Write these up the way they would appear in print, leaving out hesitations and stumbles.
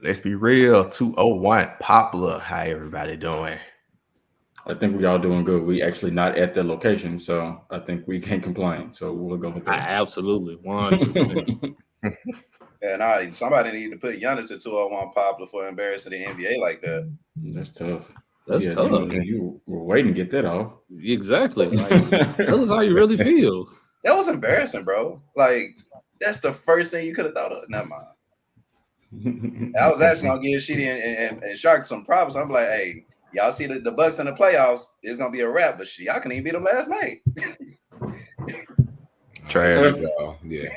Let's be real. 201 Poplar. How everybody doing? I think we all doing good. We actually not at the location, so I think we can't complain. So we'll go with I that. absolutely 100%. And somebody need to put Giannis at 201 Poplar for embarrassing the NBA like that. That's tough. That's tough. You were waiting to get that off. Exactly. Like, tell us how you really feel. That was embarrassing, bro. Like, that's the first thing you could have thought of. Never mind. I was actually gonna give Sheedy and Shark some props. I'm like, hey, y'all see the Bucks in the playoffs? It's gonna be a wrap, but y'all couldn't even beat them last night. Trash. Yeah.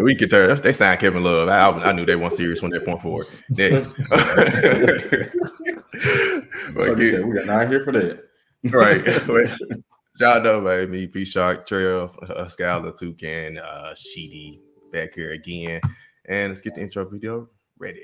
We get there. They signed Kevin Love. I knew they won series from that point forward. Next. But we are not here for that. Right. Y'all know, baby. P Shark, Trail, Skyler, Toucan, Sheedy back here again. And let's get the intro video ready.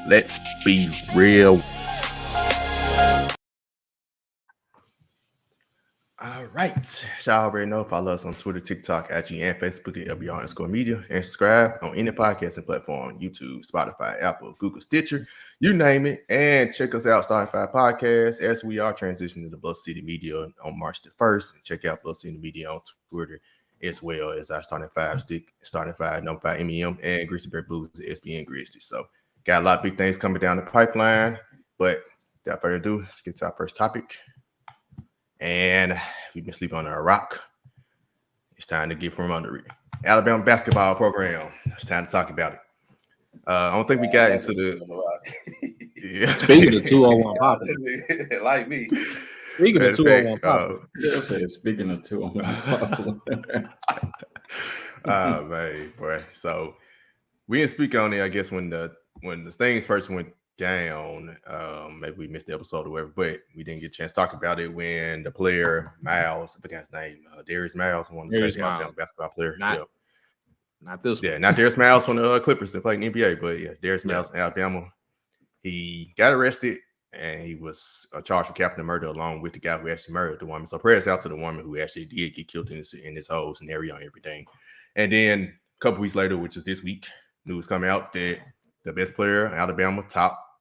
Let's be real. All right. Y'all already know, follow us on Twitter, TikTok, IG, and Facebook at LBR_media. And subscribe on any podcasting platform, YouTube, Spotify, Apple, Google, Stitcher, you name it. And check us out, Starting Five Podcast, as we are transitioning to Bluff City Media on March the 1st. And check out Bluff City Media on Twitter, as well as our Starting Five stick, Starting Five, number 5 MEM, and Greasy Bear Blues, SBN Grizzlies. So, got a lot of big things coming down the pipeline, but without further ado, let's get to our first topic. And if you've been sleeping on a rock, it's time to get from under it. Alabama basketball program. It's time to talk about it. I don't think we got into the. Yeah. Speaking of 201 Poplar, like me. Speaking of 201 Poplar. Speaking of 201 Poplar. Man, boy. So we didn't speak on it, I guess, when the things first went down. Maybe we missed the episode or whatever, but we didn't get a chance to talk about it when the player Miles, I forgot his name, Darius Miles, I want to say Alabama basketball player. Not this one. Yeah, not Darius Miles from the Clippers that played in the NBA, but yeah, Darius Miles in Alabama. He got arrested and he was charged with capital murder along with the guy who actually murdered the woman. So prayers out to the woman who actually did get killed in this whole scenario and everything. And then a couple weeks later, which is this week, news come out that the best player, Alabama,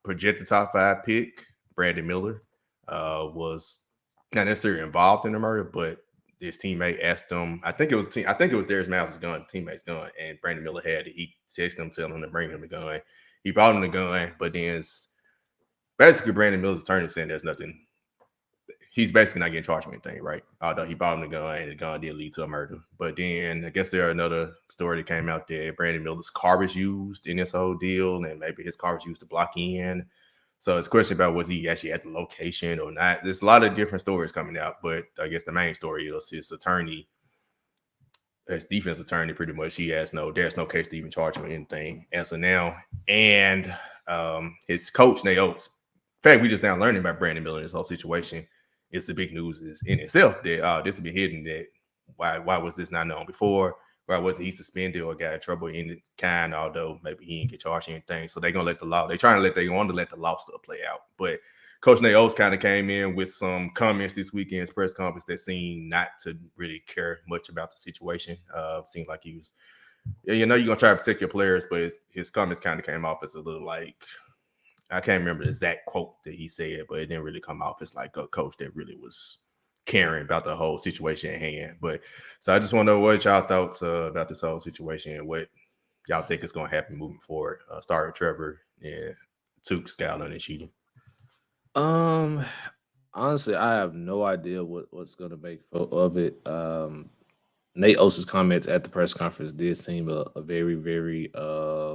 projected top 5 pick, Brandon Miller, was not necessarily involved in the murder, but his teammate asked him. I think it was Darius Miles' gun, teammate's gun, and Brandon Miller had it. He texted him, telling him to bring him the gun. He brought him the gun, but then basically Brandon Miller's attorney saying there's nothing. He's basically not getting charged with anything, right? Although he brought him the gun, and the gun did lead to a murder. But then I guess there another story that came out that Brandon Miller's car was used in this whole deal, and maybe his car was used to block in. So it's a question about was he actually at the location or not. There's a lot of different stories coming out, but I guess the main story is his attorney, his defense attorney, pretty much. He has there's no case to even charge him with anything as of now. And his coach, Nate Oates. In fact, we just now learning about Brandon Miller in this whole situation. It's the big news is in itself that this has been hidden. That why was this not known before? Why wasn't he suspended or got in trouble in any kind? Although maybe he didn't get charged or anything. So they're gonna let the law. They want to let the law stuff play out. But Coach Nate Oates kind of came in with some comments this weekend's press conference that seemed not to really care much about the situation. Seemed like he was, you're gonna try to protect your players, but his comments kind of came off as a little like. I can't remember the exact quote that he said, but it didn't really come off as like a coach that really was caring about the whole situation at hand. But so I just want to know what y'all thoughts about this whole situation and what y'all think is going to happen moving forward. Start with Trevor and Took, Skyler, and Sheedy. Honestly, I have no idea what's going to make of it. Nate Oates' comments at the press conference did seem a very, very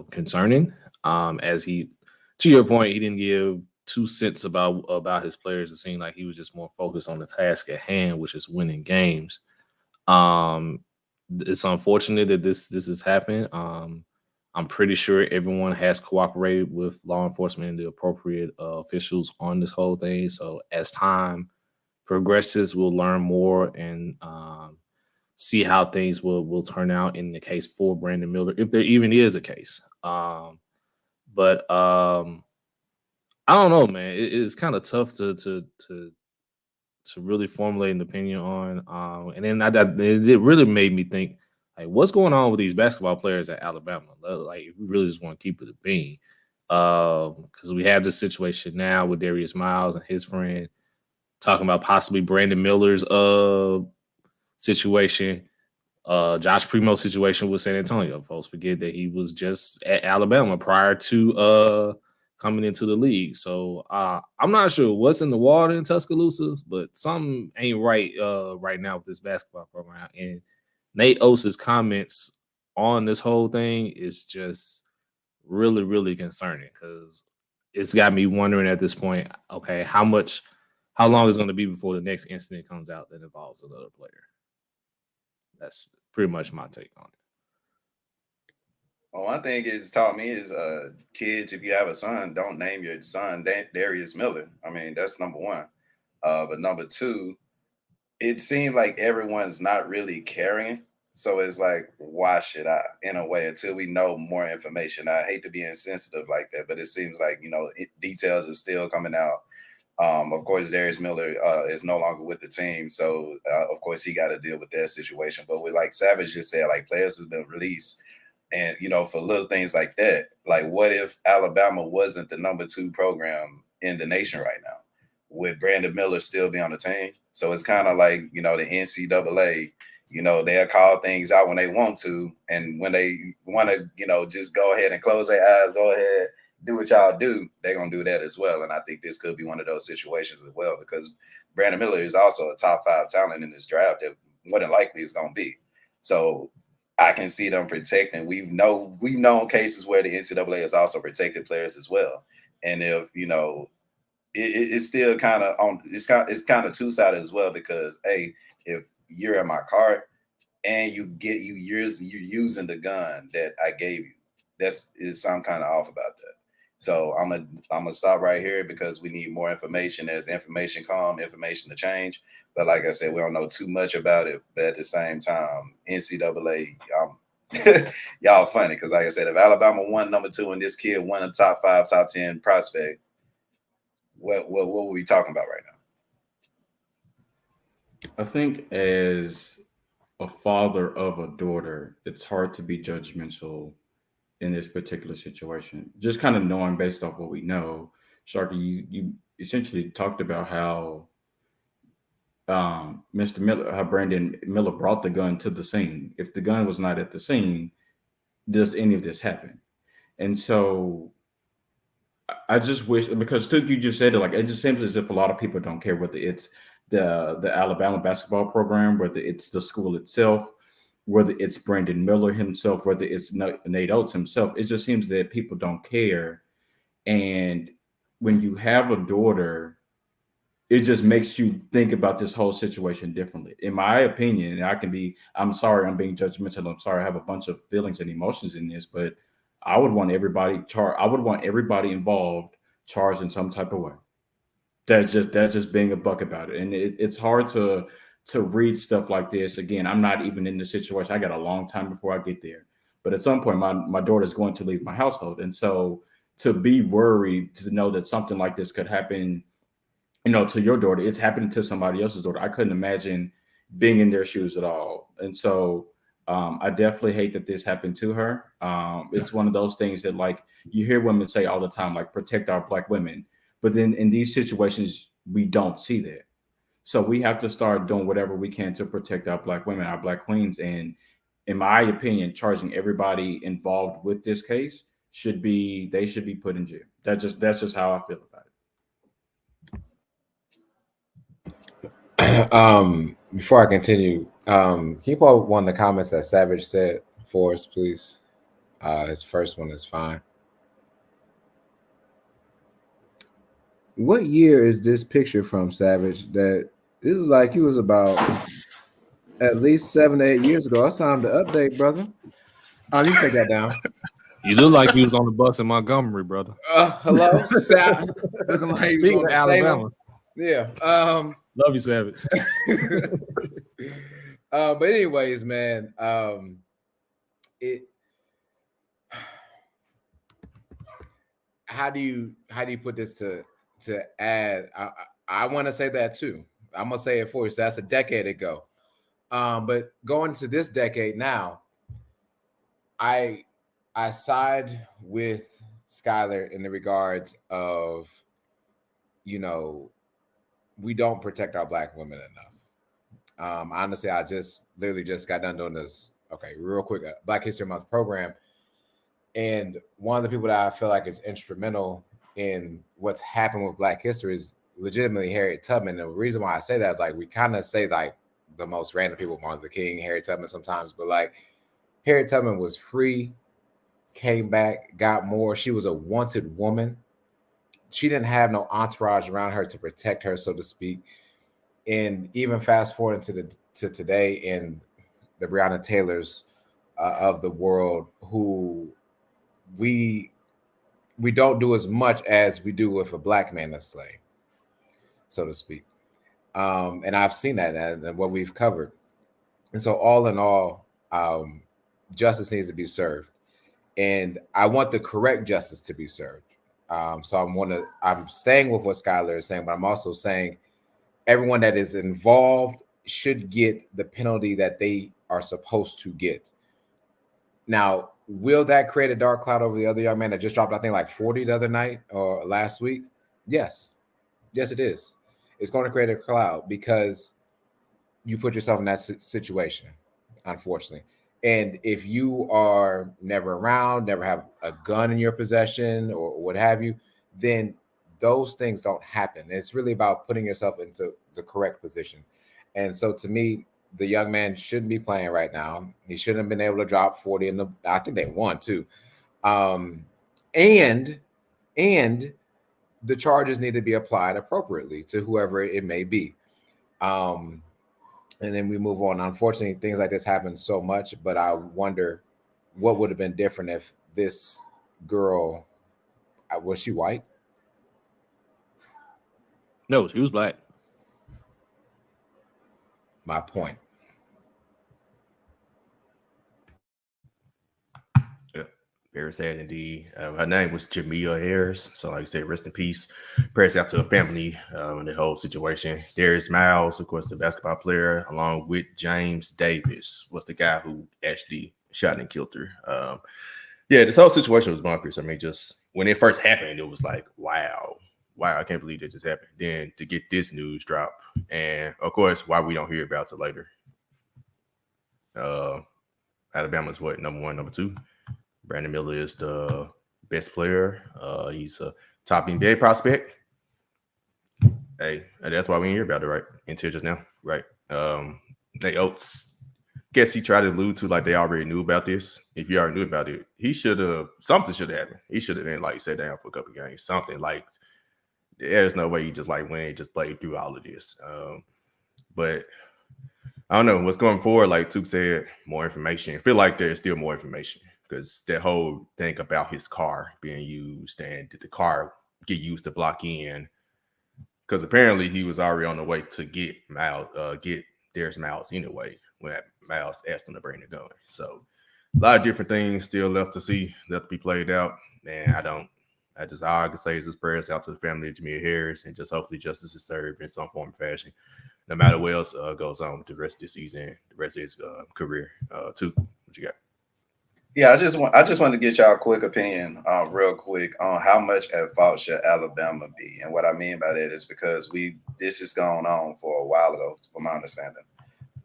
concerning. As he, to your point, he didn't give 2 cents about his players. It seemed like he was just more focused on the task at hand, which is winning games. It's unfortunate that this has happened. I'm I'm pretty sure everyone has cooperated with law enforcement and the appropriate officials on this whole thing. So as time progresses, we'll learn more and see how things will turn out in the case for Brandon Miller, if there even is a case. But I don't know, man. It's kind of tough to really formulate an opinion on. And then it really made me think, like, what's going on with these basketball players at Alabama? Like, if we really just want to keep it a bean, because we have this situation now with Darius Miles and his friend talking about possibly Brandon Miller's situation, Josh Primo's situation with San Antonio. Folks forget that he was just at Alabama prior to coming into the league. So I'm not sure what's in the water in Tuscaloosa, but something ain't right right now with this basketball program. And Nate Oates' comments on this whole thing is just really, really concerning, because it's got me wondering at this point, okay, how long is it going to be before the next incident comes out that involves another player? That's pretty much my take on it. Well, one thing it's taught me is kids, if you have a son, don't name your son Darius Miller. I mean, that's number one. But number two, it seemed like everyone's not really caring. So it's like, why should I, in a way, until we know more information? I hate to be insensitive like that, but it seems like, details are still coming out. Of course, Darius Miller is no longer with the team. So, of course, he got to deal with that situation. But with, like Savage just said, like, players have been released. And, for little things like that, like, what if Alabama wasn't the number 2 program in the nation right now? Would Brandon Miller still be on the team? So it's kind of like, the NCAA, they'll call things out when they want to. And when they want to, just go ahead and close their eyes, go ahead, do what y'all do, they're going to do that as well. And I think this could be one of those situations as well, because Brandon Miller is also a top 5 talent in this draft that more than likely is going to be. So I can see them protecting. We've known cases where the NCAA has also protected players as well. And if, it's still kind of on, it's kind of two-sided as well, because, hey, if you're in my car and you're using the gun that I gave you, is something kind of off about that. So I'm gonna stop right here, because we need more information. As information comes, information to change. But like I said, we don't know too much about it. But at the same time, NCAA, y'all funny, because like I said, if Alabama won number 2 and this kid won a top 5, top 10 prospect, what were we talking about right now? I think as a father of a daughter, it's hard to be judgmental in this particular situation. Just kind of knowing based off what we know, Sharky, you essentially talked about how Mr. Miller, how Brandon Miller brought the gun to the scene. If the gun was not at the scene, does any of this happen? And so I just wish, because you just said it, like, it just seems as if a lot of people don't care whether it's the Alabama basketball program, whether it's the school itself, whether it's Brandon Miller himself, whether it's Nate Oates himself. It just seems that people don't care. And when you have a daughter, it just makes you think about this whole situation differently. In my opinion, and I'm sorry, I'm being judgmental. I'm sorry, I have a bunch of feelings and emotions in this, but I would want everybody involved charged in some type of way. That's just being a buck about it. And it's hard to read stuff like this. Again, I'm not even in the situation. I got a long time before I get there. But at some point, my daughter's going to leave my household. And so to be worried, to know that something like this could happen, to your daughter, it's happening to somebody else's daughter. I couldn't imagine being in their shoes at all. And so I definitely hate that this happened to her. It's one of those things that, like, you hear women say all the time, like, protect our Black women. But then in these situations, we don't see that. So we have to start doing whatever we can to protect our Black women, our Black queens. And in my opinion, charging everybody involved with this case they should be put in jail. That's just how I feel about it. Before I continue, can you pull one of the comments that Savage said for us, please? His first one is fine. What year is this picture from, Savage? That this is like he was about at least 7 to 8 years ago. It's time to update, brother. Oh, you take that down. You look like you was on the bus in Montgomery, brother. Hello, looking like he was Speaking on of the Alabama, Yeah. love you, Savage. But anyways, man, it. How do you put this to add? I want to say that too. I'm gonna say it for you. So that's a decade ago. But going to this decade now, I side with Skylar in the regards of, we don't protect our Black women enough. Honestly, I literally just got done doing this. Okay, real quick, Black History Month program. And one of the people that I feel like is instrumental in what's happened with Black history is legitimately Harriet Tubman. And the reason why I say that is like we kind of say like the most random people, Martin Luther King, Harriet Tubman sometimes, but like Harriet Tubman was free, came back, got more. She was a wanted woman. She didn't have no entourage around her to protect her, so to speak. And even fast forward to today, and the Breonna Taylors of the world, who we don't do as much as we do with a Black man that's slave, so to speak. And I've seen that and what we've covered. And so all in all, justice needs to be served. And I want the correct justice to be served. So I'm staying with what Skylar is saying, but I'm also saying everyone that is involved should get the penalty that they are supposed to get. Now, will that create a dark cloud over the other young man that just dropped, I think, like 40 the other night or last week? Yes. Yes, it is. It's going to create a cloud because you put yourself in that situation, unfortunately. And if you are never around, never have a gun in your possession or what have you, then those things don't happen. It's really about putting yourself into the correct position. And so to me, the young man shouldn't be playing right now. He shouldn't have been able to drop 40 I think they won too. And the charges need to be applied appropriately to whoever it may be. And then we move on. Unfortunately, things like this happen so much, but I wonder what would have been different if this girl, was she white? No, she was Black. My point. Yeah, very sad indeed. Her name was Jamia Harris. So, like I said, rest in peace. Prayers out to her family in the whole situation. Darius Miles, of course, the basketball player, along with James Davis, was the guy who actually shot and killed her. Yeah, this whole situation was bonkers. I mean, just when it first happened, it was like, wow, I can't believe that just happened. Then to get this news drop, and of course, why we don't hear about it later. Alabama's what, number 1, number 2? Brandon Miller is the best player. He's a top NBA prospect. Hey, that's why we didn't hear about it, right? Until just now, right? Nate Oates, guess he tried to allude to like they already knew about this. If you already knew about it, something should have happened. He should have been like sat down for a couple of games, something like. There's no way you just like went and just played through all of this. But I don't know what's going forward. Like Toop said, more information. I feel like there's still more information because that whole thing about his car being used and did the car get used to block in? Because apparently he was already on the way to get Darius Miles anyway when Miles asked him to bring the gun. So a lot of different things still left to be played out. Man, all I can say is just prayers out to the family of Jamia Harris and just hopefully justice is served in some form or fashion, no matter what else goes on with the rest of the season, the rest of his career. Too, what you got? Yeah, I just wanted to get y'all a quick opinion, real quick, on how much at fault should Alabama be, and what I mean by that is because this has gone on for a while ago, from my understanding.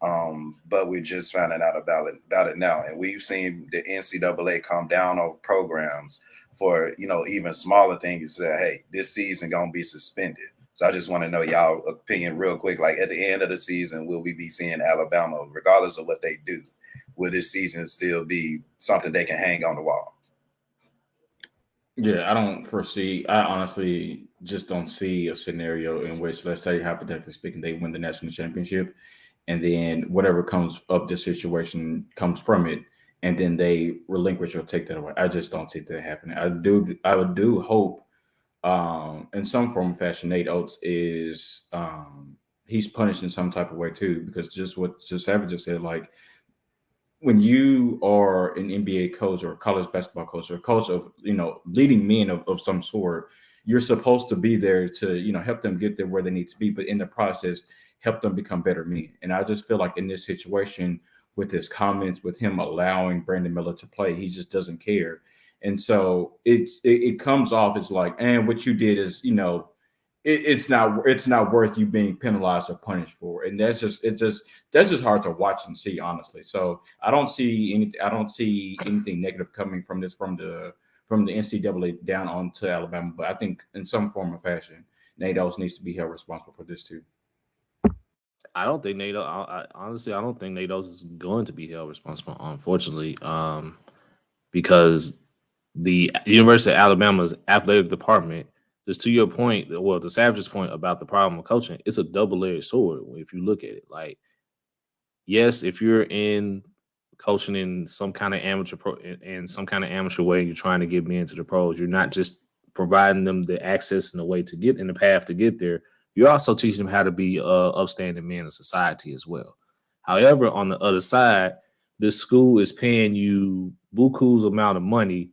But we're just finding out about it now, and we've seen the NCAA come down on programs for even smaller things. Say, hey, this season gonna be suspended. So I just want to know y'all opinion real quick. Like at the end of the season, will we be seeing Alabama, regardless of what they do? Will this season still be something they can hang on the wall? Yeah, I honestly just don't see a scenario in which, let's say, hypothetically speaking, they win the national championship, and then whatever comes up, this situation comes from it, and then they relinquish or take that away. I just don't see that happening. I do hope in some form of fashion, Nate Oates is he's punished in some type of way too, because just what Savage just said, like when you are an NBA coach or a college basketball coach or a coach of, leading men of some sort, you're supposed to be there to, help them get there where they need to be, but in the process, help them become better men. And I just feel like in this situation, with his comments, with him allowing Brandon Miller to play, he just doesn't care. And so it comes off as like, and what you did is, it's not worth you being penalized or punished for. And that's just hard to watch and see, honestly. So I don't see anything negative coming from this from the NCAA down onto Alabama. But I think in some form or fashion, Nate Oates needs to be held responsible for this too. I don't think Nate. Honestly, I don't think Nate Oates is going to be held responsible, unfortunately, because the University of Alabama's athletic department, just to your point, well, to Savage's point about the problem of coaching, it's a double-edged sword if you look at it. Like, yes, if you're in coaching in some kind of amateur way, you're trying to get men to the pros, you're not just providing them the access and the way to get in the path to get there. You also teach them how to be upstanding men in society as well. However, on the other side, this school is paying you buku's amount of money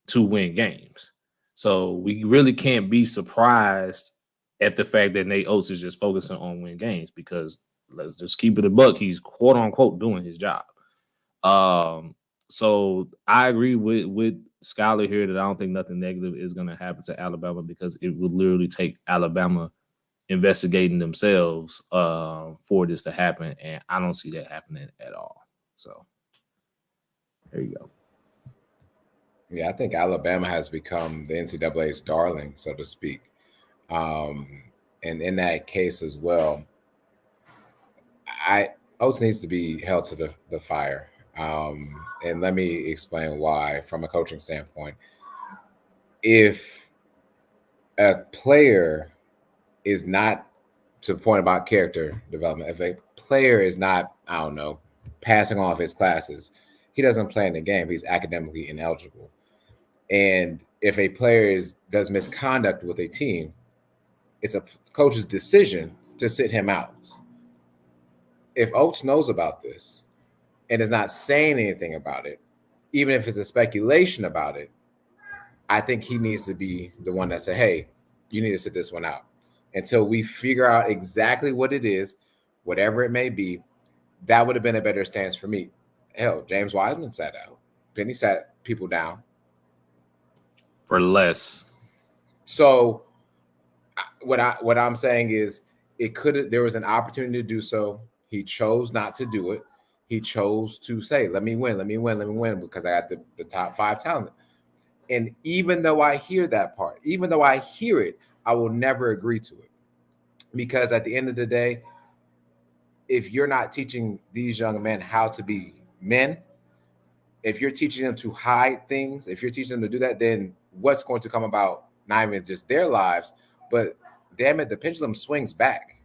to win games. So we really can't be surprised at the fact that Nate Oates is just focusing on win games, because let's just keep it a buck, he's quote unquote doing his job. So I agree with Skylar here that I don't think nothing negative is going to happen to Alabama, because it would literally take Alabama investigating themselves for this to happen, and I don't see that happening at all. So there you go. Yeah, I think Alabama has become the NCAA's darling, so to speak. And in that case as well, Oates needs to be held to the fire. And let me explain why from a coaching standpoint. If a player is not, to the point about character development, if a player is not, passing off his classes, he doesn't play in the game. He's academically ineligible. And if a player does misconduct with a team, it's a coach's decision to sit him out. If Oates knows about this and is not saying anything about it, even if it's a speculation about it, I think he needs to be the one that said, hey, you need to sit this one out until we figure out exactly what it is, whatever it may be. That would have been a better stance for me. Hell, James Wiseman sat out. Penny sat people down. For less. So what I'm saying is there was an opportunity to do so. He chose not to do it. He chose to say, let me win, because I got the top 5 talent. And even though I hear that part, even though I hear it, I will never agree to it. Because at the end of the day, if you're not teaching these young men how to be men, if you're teaching them to hide things, if you're teaching them to do that, then what's going to come about, not even just their lives, but damn it, the pendulum swings back.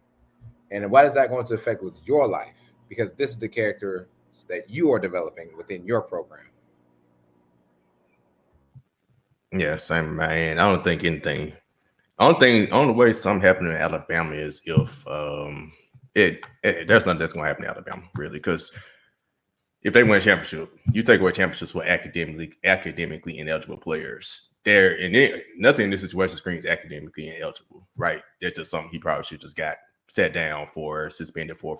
And what is that going to affect with your life? Because this is the character that you are developing within your program. Yeah, same, man. I don't think anything. Only way something happening in Alabama is if there's nothing that's going to happen in Alabama, really, because if they win a championship, you take away championships for academically ineligible players. Nothing in this situation screams academically ineligible, right? That's just something he probably should just got sat down for, suspended for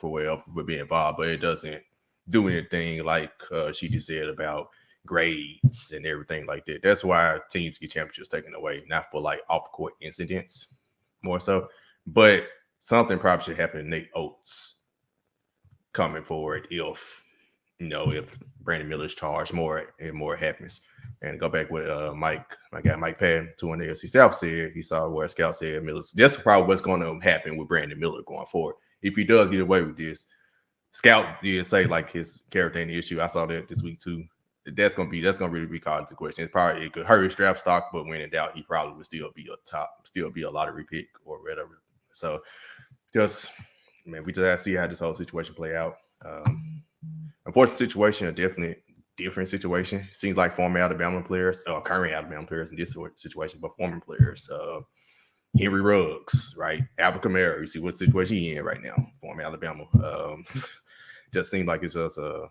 being involved, but it doesn't do anything like she just said about grades and everything like that. That's why teams get championships taken away, not for like off-court incidents, more so. But something probably should happen to Nate Oates coming forward if Brandon Miller's charged more and more happens. And go back with my guy Mike Patton, 2-1 AFC South, said he saw where Scout said Miller's. That's probably what's going to happen with Brandon Miller going forward. If he does get away with this, Scout did say like his character ain't the issue. I saw that this week too. That's gonna really be called into question. It could hurt his draft stock, but when in doubt, he probably would still be a lottery pick or whatever. So we just have to see how this whole situation play out. Unfortunate situation, a definite different situation. Seems like former Alabama players, or current Alabama players in this situation, but former players. Henry Ruggs, right? Alvin Kamara. You see what situation he in right now, former Alabama. Just seems like it's just a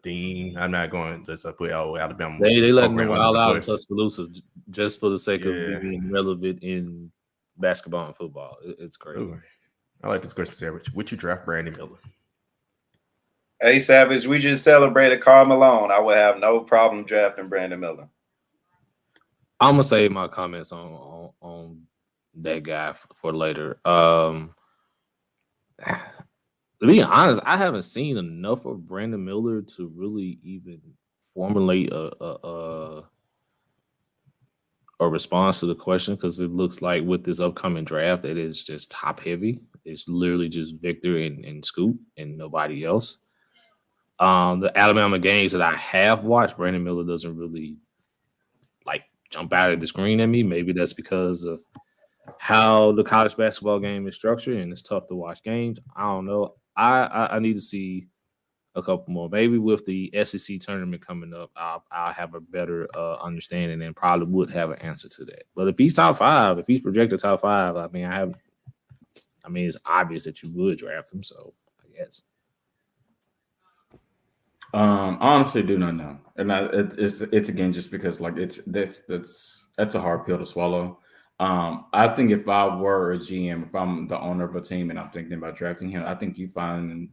theme. I'm not going to put Alabama. They letting them program wild under the out in bus. Tuscaloosa just for the sake of Yeah. being relevant in basketball and football. It's crazy. Ooh. I like this question, Savage. Would you draft Brandon Miller? Hey, Savage, we just celebrated Karl Malone. I would have no problem drafting Brandon Miller. I'm gonna save my comments on that guy for later. To be honest, I haven't seen enough of Brandon Miller to really even formulate a response to the question, because it looks like with this upcoming draft, it is just top heavy. It's literally just Victor and Scoop and nobody else. The Alabama games that I have watched, Brandon Miller doesn't really like jump out of the screen at me. Maybe that's because of how the college basketball game is structured and it's tough to watch games. I don't know. I need to see a couple more. Maybe with the SEC tournament coming up, I'll have a better understanding and probably would have an answer to that. But if he's top 5, if he's projected top 5, I mean, it's obvious that you would draft him. So I guess. I honestly do not know, and it's again just because like that's a hard pill to swallow. I think if I were a GM, if I'm the owner of a team and I'm thinking about drafting him, I think you find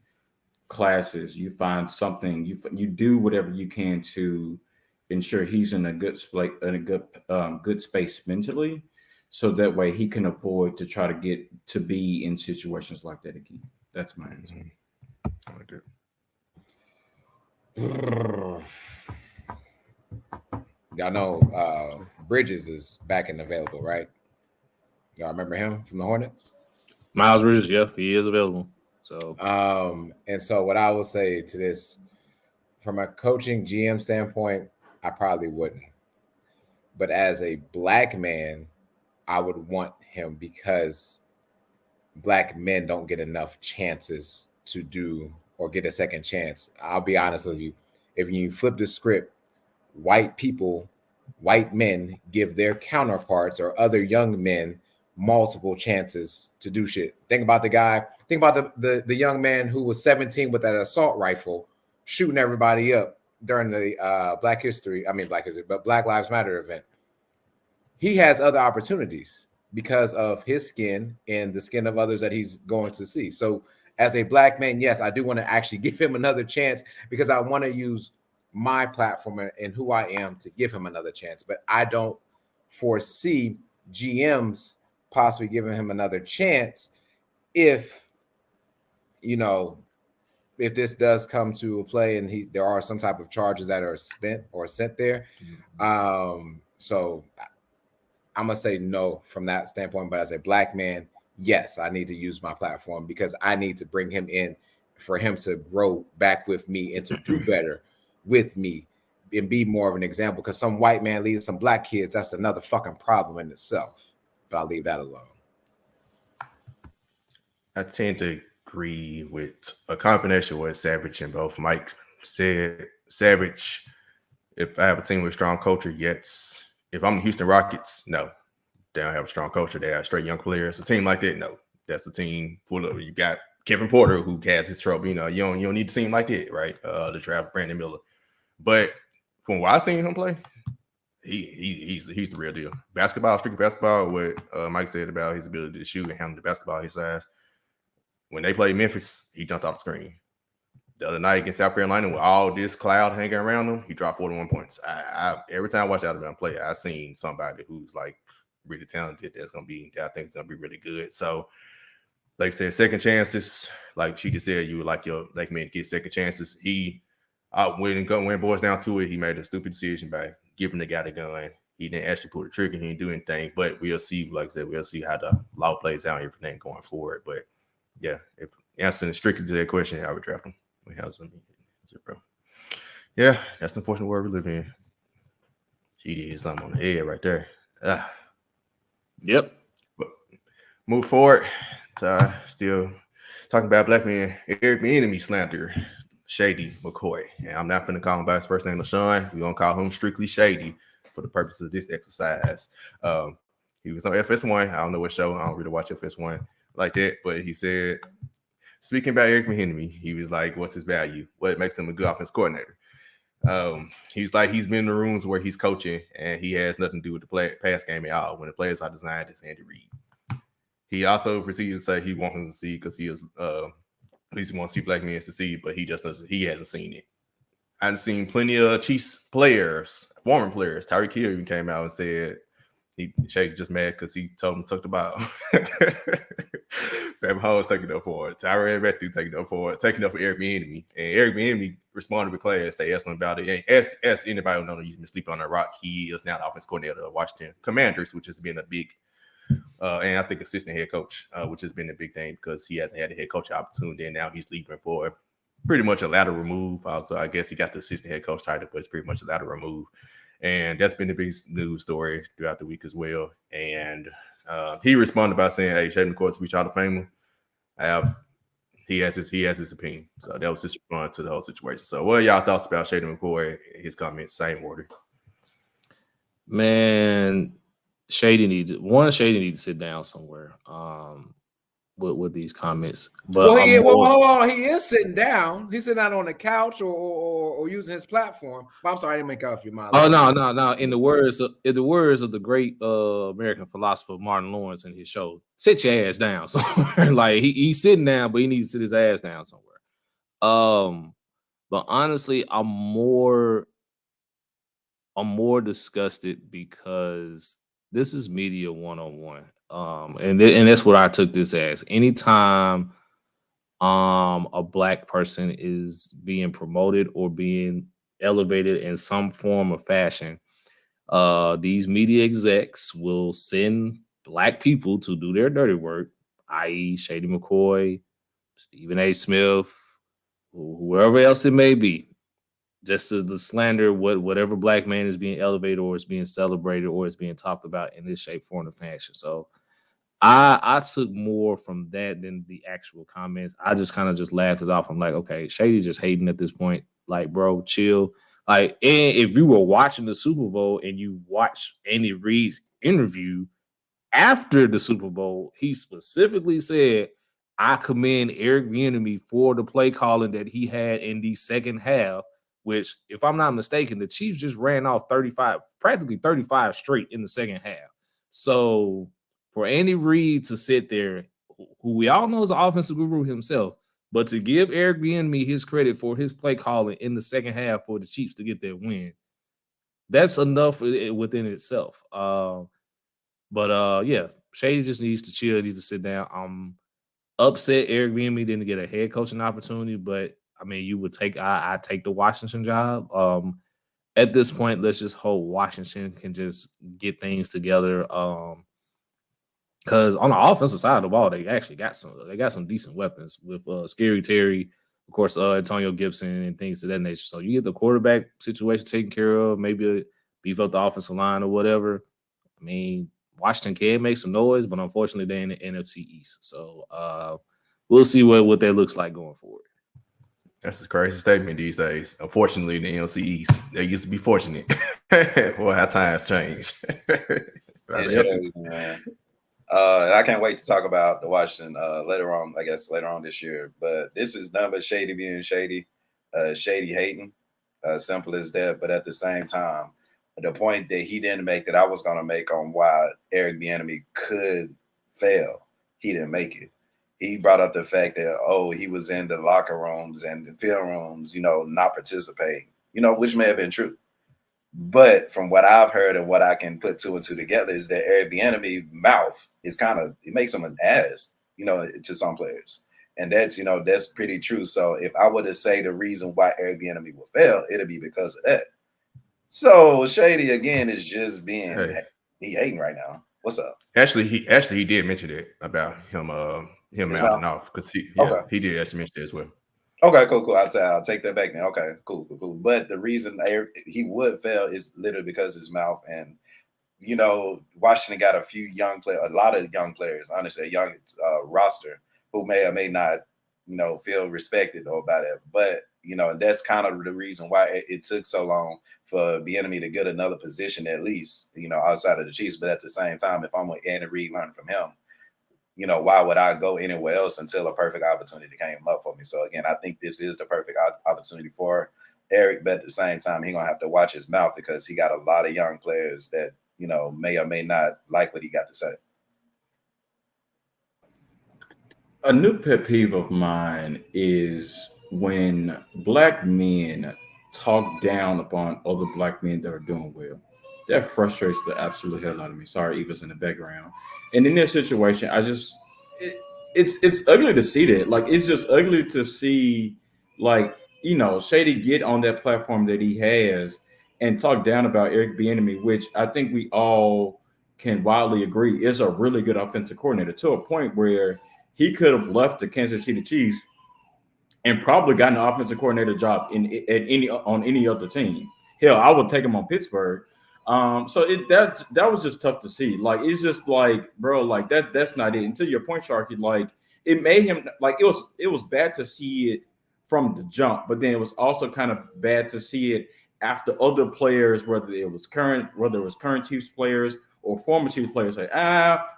classes, you find something, you do whatever you can to ensure he's in a good space, good space mentally, so that way he can avoid to try to get to be in situations like that again. That's my answer. I like that. Y'all know Bridges is back and available, right? Y'all remember him from the Hornets? Miles Bridges, yeah, he is available. So and so what I will say to this, from a coaching GM standpoint, I probably wouldn't. But as a black man, I would want him because black men don't get enough chances to do or get a second chance. I'll be honest with you. If you flip the script, white men give their counterparts or other young men multiple chances to do shit. Think about the young man who was 17 with that assault rifle shooting everybody up during the Black Lives Matter event. He has other opportunities because of his skin and the skin of others that he's going to see. So as a black man, yes, I do want to actually give him another chance because I want to use my platform and who I am to give him another chance. But I don't foresee GMs possibly giving him another chance if this does come to a play and there are some type of charges that are spent or sent there. So I'm going to say no from that standpoint. But as a black man, yes, I need to use my platform because I need to bring him in for him to grow back with me and to do better with me and be more of an example. Because some white man leading some black kids, that's another fucking problem in itself. But I'll leave that alone. I tend to agree with a combination of what Savage and both Mike said. Savage, if I have a team with strong culture, yes. If I'm the Houston Rockets, no. They don't have a strong culture. They have straight young players. A team like that, no. That's a team full of, you got Kevin Porter who has his trouble. You don't need a team like that, right? To draft Brandon Miller. But from what I've seen him play, he's the real deal. Basketball, strictly basketball, what Mike said about his ability to shoot and handle the basketball his size. When they played Memphis, he jumped off the screen. The other night against South Carolina, with all this cloud hanging around him, he dropped 41 points. Every time I watch Alabama play, I've seen somebody who's like really talented that I think is gonna be really good. So, like I said, second chances, like she just said, you would like your black men to get second chances. When it boils down to it, he made a stupid decision by giving the guy the gun. He didn't actually pull the trigger. He didn't do anything. But we'll see, like I said, we'll see how the law plays out and everything going forward. But yeah, if answering strictly to that question, I would draft him. Yeah, that's the unfortunate world we live in. She did something on the head right there. Yep. But move forward to still talking about black men. Eric Bieniemy slander. Shady McCoy. And I'm not finna call him by his first name, LeSean. We're gonna call him strictly Shady for the purpose of this exercise. He was on FS1. I don't know what show. I don't really watch FS1 like that, but he said, speaking about Eric Bieniemy, he was like, what's his value? What makes him a good offense coordinator? He's like, he's been in the rooms where he's coaching and he has nothing to do with the pass game at all. When the players are designed, it's Andy Reid. He also proceeded to say he wants him to see because he is at least he wants to see black men succeed, but he just doesn't. He hasn't seen it. I've seen plenty of Chiefs players, former players. Tyreek Hill even came out and said Shady just mad because he told him to tuck the ball. Pat Mahomes taking up for it. Tyrann Matthew taking up for it. Taking up for Eric Bieniemy. And Eric Bieniemy responded with class. They asked him about it. And ask anybody who knows he's been sleeping on that rock. He is now the offense coordinator of Washington Commanders, which has been a big and I think assistant head coach, which has been a big thing because he hasn't had a head coach opportunity, and now he's leaving for pretty much a lateral move. Also, I guess he got the assistant head coach title, but it's pretty much a lateral move. And that's been the big news story throughout the week as well. And he responded by saying, "Hey, Shady McCoy, speech Hall of Famer. He has his opinion." So that was his response to the whole situation. So what are y'all thoughts about Shady McCoy? His comments, same order. Man, Shady needs to sit down somewhere with these comments. But hold on, he is sitting down. He's sitting down on the couch or using his platform. But I'm sorry, I didn't make off your mind. Oh no. In the words of the great American philosopher Martin Lawrence in his show, sit your ass down somewhere. Like he's sitting down, but he needs to sit his ass down somewhere. But honestly, I'm more disgusted because this is media 101. And that's what I took this as. Anytime a black person is being promoted or being elevated in some form or fashion, these media execs will send black people to do their dirty work, i.e. Shady McCoy, Stephen A. Smith, whoever else it may be, just to slander whatever black man is being elevated or is being celebrated or is being talked about in this shape, form, or fashion. So I took more from that than the actual comments. I just kind of just laughed it off. I'm like, okay, Shady's just hating at this point. Like, bro, chill. Like, and if you were watching the Super Bowl and you watched Andy Reid's interview after the Super Bowl, he specifically said, I commend Eric Bieniemy for the play calling that he had in the second half, which, if I'm not mistaken, the Chiefs just ran off practically 35 straight in the second half. So for Andy Reid to sit there, who we all know is an offensive guru himself, but to give Eric Bieniemy his credit for his play calling in the second half for the Chiefs to get their win, that's enough within itself. Yeah, Shady just needs to chill, needs to sit down. I'm upset Eric Bieniemy didn't get a head coaching opportunity, but I mean, I take the Washington job. At this point, let's just hope Washington can just get things together. Because on the offensive side of the ball, they actually got some decent weapons with Scary Terry, of course, Antonio Gibson and things of that nature. So you get the quarterback situation taken care of, maybe beef up the offensive line or whatever. I mean, Washington can make some noise, but unfortunately they're in the NFC East. So we'll see what that looks like going forward. That's a crazy statement these days. Unfortunately, the NFC East, they used to be fortunate. Well, how times change. Man. I can't wait to talk about the Washington later on this year. But this is none but Shady being shady, Shady hating, simple as that. But at the same time, the point that he didn't make that I was going to make on why Eric Bieniemy could fail, he didn't make it. He brought up the fact that, he was in the locker rooms and the film rooms, not participating, which may have been true. But from what I've heard and what I can put two and two together is that Eric Bieniemy mouth is it makes him an ass, to some players. And that's pretty true. So if I were to say the reason why Eric Bieniemy will fail, it'll be because of that. So Shady again is just being he hating right now. What's up? Actually, he did mention it about him mouthing off because he did actually mention it as well. Okay, cool. I'll take that back now. Okay, cool. But the reason he would fail is literally because his mouth, and Washington got a lot of young players, honestly, a young roster who may or may not, feel respected or about it. But And that's kind of the reason why it took so long for Bieniemy to get another position at least, outside of the Chiefs. But at the same time, if I'm with Andy Reid learning from him, why would I go anywhere else until a perfect opportunity came up for me? So again, I think this is the perfect opportunity for Eric, but at the same time, he's gonna have to watch his mouth because he got a lot of young players that may or may not like what he got to say. A new pet peeve of mine is when black men talk down upon other black men that are doing well. That frustrates the absolute hell out of me. Sorry, Eva's in the background. And in this situation, it's ugly to see that. Like, it's just ugly to see, like, Shady get on that platform that he has and talk down about Eric Bieniemy, which I think we all can widely agree is a really good offensive coordinator, to a point where he could have left the Kansas City Chiefs and probably gotten an offensive coordinator job on any other team. Hell, I would take him on Pittsburgh. So that was just tough to see. Like, it's just like, bro, like that's not it. And to your point, Sharky, like, it made him, like, it was bad to see it from the jump, but then it was also kind of bad to see it after other players, whether it was current Chiefs players or former Chiefs players, say,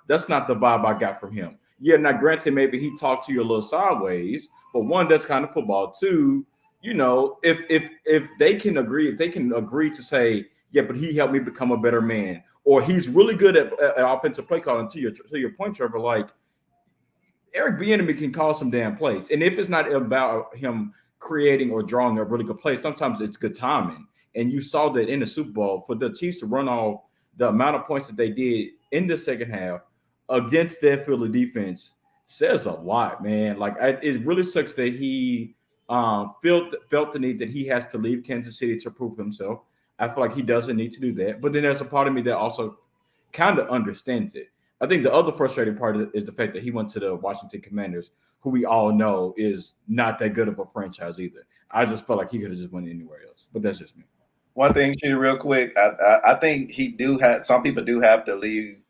that's not the vibe I got from him. Yeah, now granted, maybe he talked to you a little sideways, but one, that's kind of football. Two, if they can agree to say, yeah, but he helped me become a better man, or he's really good at offensive play calling. To your point, Trevor, like, Eric Bieniemy can call some damn plays, and if it's not about him creating or drawing a really good play, sometimes it's good timing. And you saw that in the Super Bowl, for the Chiefs to run off the amount of points that they did in the second half against that Philly defense says a lot, man. Like, it really sucks that he felt the need that he has to leave Kansas City to prove himself. I feel like he doesn't need to do that. But then there's a part of me that also kind of understands it. I think the other frustrating part is the fact that he went to the Washington Commanders, who we all know is not that good of a franchise either. I just felt like he could have just went anywhere else. But that's just me. One thing, real quick, I think some people do have to leave,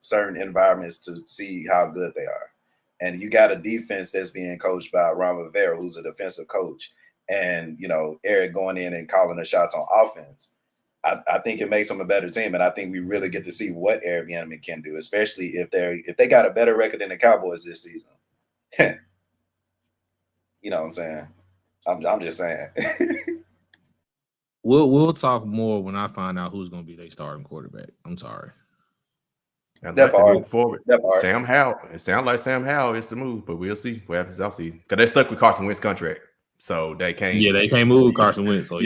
certain environments to see how good they are. And you got a defense that's being coached by Ron Rivera, who's a defensive coach, and Eric going in and calling the shots on offense. I think it makes them a better team, and I think we really get to see what Eric Bieniemy can do, especially if they got a better record than the Cowboys this season. You know what I'm saying? I'm just saying. We'll talk more when I find out who's going to be their starting quarterback. I'm sorry. I'd like to move forward. Sam Howell. It sounds like Sam Howell is the move, but we'll see what happens this offseason. Because they're stuck with Carson Wentz's contract. So they can't. Yeah, they can't move Carson Wentz. So and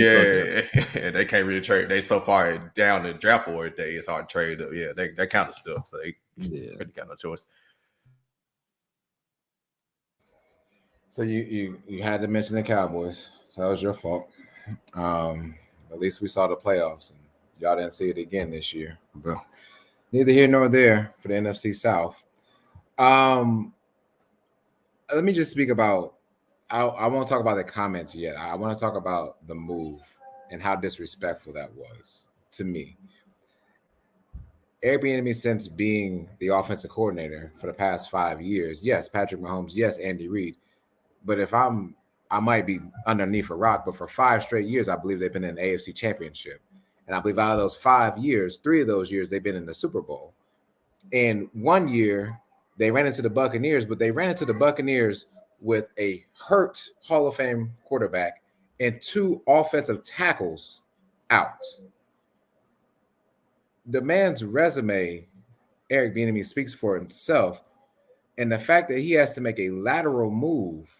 they can't really trade. They so far down the draft board day, it's hard to trade. Yeah, they kind of stuck. So they really got no choice. So you had to mention the Cowboys. That was your fault. At least we saw the playoffs, and y'all didn't see it again this year. But neither here nor there for the NFC South. Let me just speak about. I won't talk about the comments yet. I want to talk about the move and how disrespectful that was to me. Eric Bieniemy, since being the offensive coordinator for the past 5 years, yes, Patrick Mahomes, yes, Andy Reid. But I might be underneath a rock, but for 5 straight years, I believe they've been in the AFC Championship. And I believe out of those 5 years, 3 of those years, they've been in the Super Bowl. And 1 year, they ran into the Buccaneers, but they ran into the Buccaneers with a hurt Hall of Fame quarterback and 2 offensive tackles out. The man's resume, Eric Bieniemy, speaks for himself. And the fact that he has to make a lateral move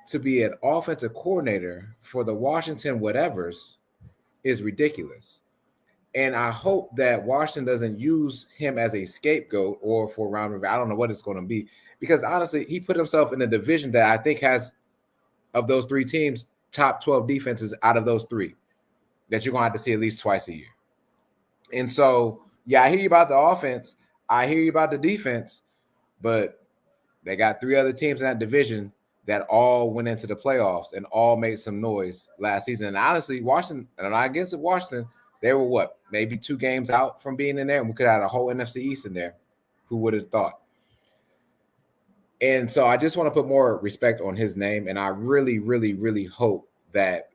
to be an offensive coordinator for the Washington whatevers is ridiculous. And I hope that Washington doesn't use him as a scapegoat or for Ron Rivera. I don't know what it's going to be. Because honestly, he put himself in a division that I think has, of those 3 teams, top 12 defenses out of those 3 that you're going to have to see at least twice a year. And so, yeah, I hear you about the offense. I hear you about the defense. But they got 3 other teams in that division that all went into the playoffs and all made some noise last season. And honestly, Washington, and I'm not against Washington, they were maybe 2 games out from being in there, and we could have had a whole NFC East in there. Who would have thought? And so I just want to put more respect on his name. And I really, really, really hope that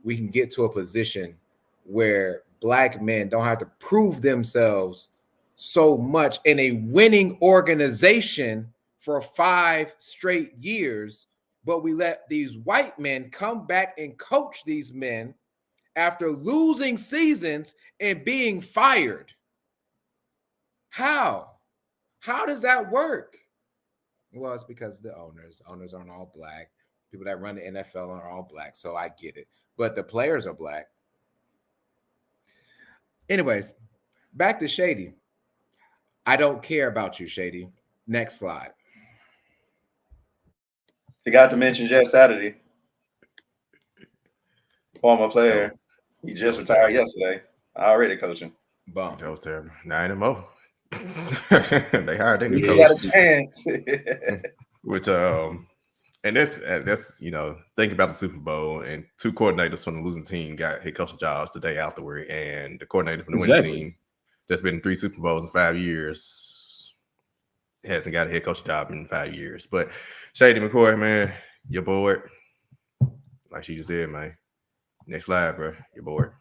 we can get to a position where Black men don't have to prove themselves so much in a winning organization for 5 straight years, but we let these white men come back and coach these men after losing seasons and being fired. How does that work? Well, it's because the owners aren't all Black. People that run the NFL are all Black, so I get it. But the players are Black. Anyways, back to Shady. I don't care about you, Shady. Next slide. Forgot to mention Jeff Saturday, former player. He just retired yesterday. Already coaching. Bum. That was terrible. 9 more. They hired their new He coach. got a chance. Which and that's think about the Super Bowl, and 2 coordinators from the losing team got head coaching jobs the day afterward, and the coordinator from the winning team that's been in 3 Super Bowls in 5 years hasn't got a head coaching job in 5 years. But Shady McCoy, man, you're bored. Like she just said, man. Next slide, bro. You're bored.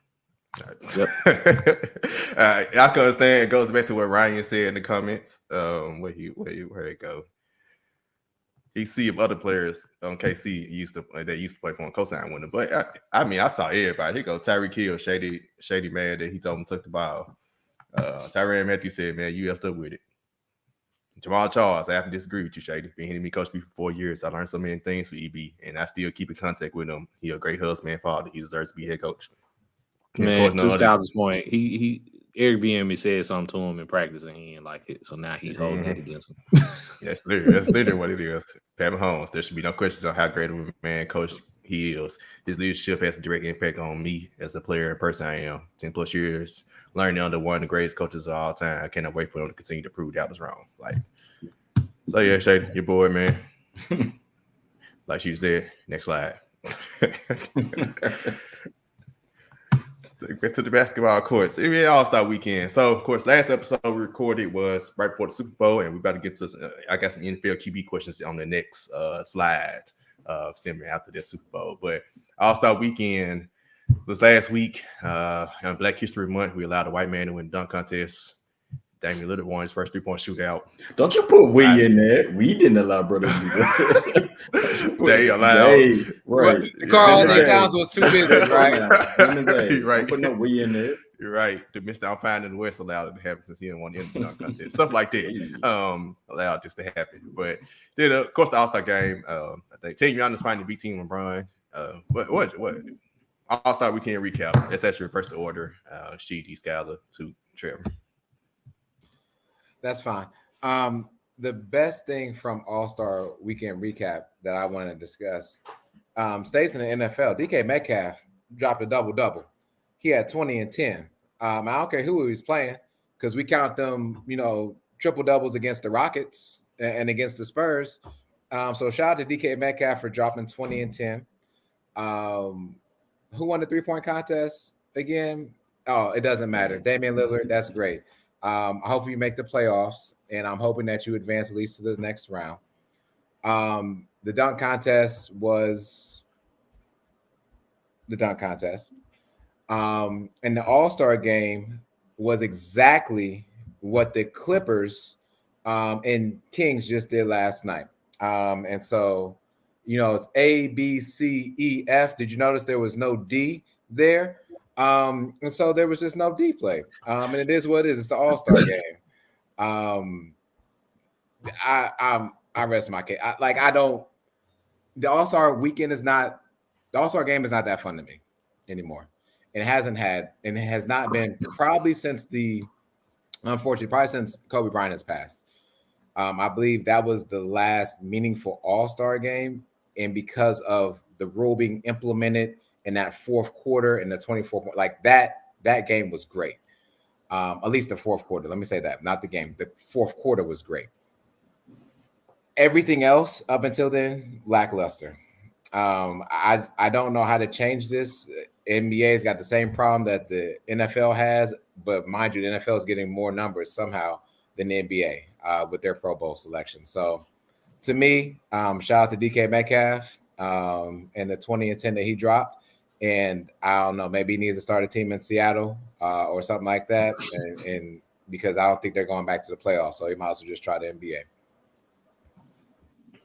Yep. I can understand. It goes back to what Ryan said in the comments. Where'd it go? He see if other players on KC used to play for him, cosign with him. But I saw everybody. Here go Tyreek Hill, Shady mad that he told him to took the ball. Tyrann Matthew said, man, you effed up with it. Jamal Charles, I have to disagree with you, Shady. Been hitting me, coach me for 4 years. I learned so many things with EB, and I still keep in contact with him. He's a great husband and father. He deserves to be head coach. Man, to Scout's point, Eric Bieniemy said something to him in practice, and he didn't like it. So now he's holding it against him. That's literally what it is. Pat Mahomes, there should be no questions on how great of a man coach he is. His leadership has a direct impact on me as a player and person I am. 10 plus years, learning under one of the greatest coaches of all time. I cannot wait for him to continue to prove that was wrong. So yeah, Shady, your boy, man. Like she said, next slide. Get to the basketball courts. It was All-Star weekend. So, of course, last episode we recorded was right before the Super Bowl, and we're about to get to I got some NFL QB questions on the next slide, stemming after this Super Bowl. But All-Star weekend was last week. On Black History Month, we allowed a white man to win the dunk contest. Damian Lillard won his first 3-point shootout. Don't you put we in there? We didn't allow brother to do that. They allowed. Right. Carl Anthony Towns was too busy, right? Right. Put no we in there. You're right. The Mr. I'm finding the West allowed it to happen since he didn't want the dunk contest. Stuff like that. Allowed this to happen. But then, of course, the All-Star game. I think Team Giannis finally beat Team LeBron. What? All-Star weekend recap. That's actually reversed the order. Sheedy, Skyler, to Trevor. That's fine. The best thing from All-Star Weekend recap that I want to discuss stays in the NFL. DK Metcalf dropped a double-double. He had 20 and 10. I don't care who he was playing because we count them, triple-doubles against the Rockets and against the Spurs. So shout out to DK Metcalf for dropping 20 and 10. Who won the three-point contest again? Oh, it doesn't matter. Damian Lillard, that's great. I hope you make the playoffs, and I'm hoping that you advance at least to the next round. The dunk contest was the dunk contest. And the All-Star game was exactly what the Clippers and Kings just did last night. And so, it's A, B, C, E, F. Did you notice there was no D there? And so there was just no D play. And it is what it is. It's an All-Star game. I rest my case. The All-Star weekend the All-Star game is not that fun to me anymore. It has not been probably since since Kobe Bryant has passed. I believe that was the last meaningful All-Star game. And because of the rule being implemented in that fourth quarter and the 24 point, that game was great. At least the fourth quarter. Let me say that, not the game. The fourth quarter was great. Everything else up until then, lackluster. I don't know how to change this. NBA's got the same problem that the NFL has, but mind you, the NFL is getting more numbers somehow than the NBA with their Pro Bowl selection. So to me, shout out to DK Metcalf and the 20 and 10 that he dropped. And I don't know, maybe he needs to start a team in Seattle or something like that. And because I don't think they're going back to the playoffs, so he might as well just try the NBA.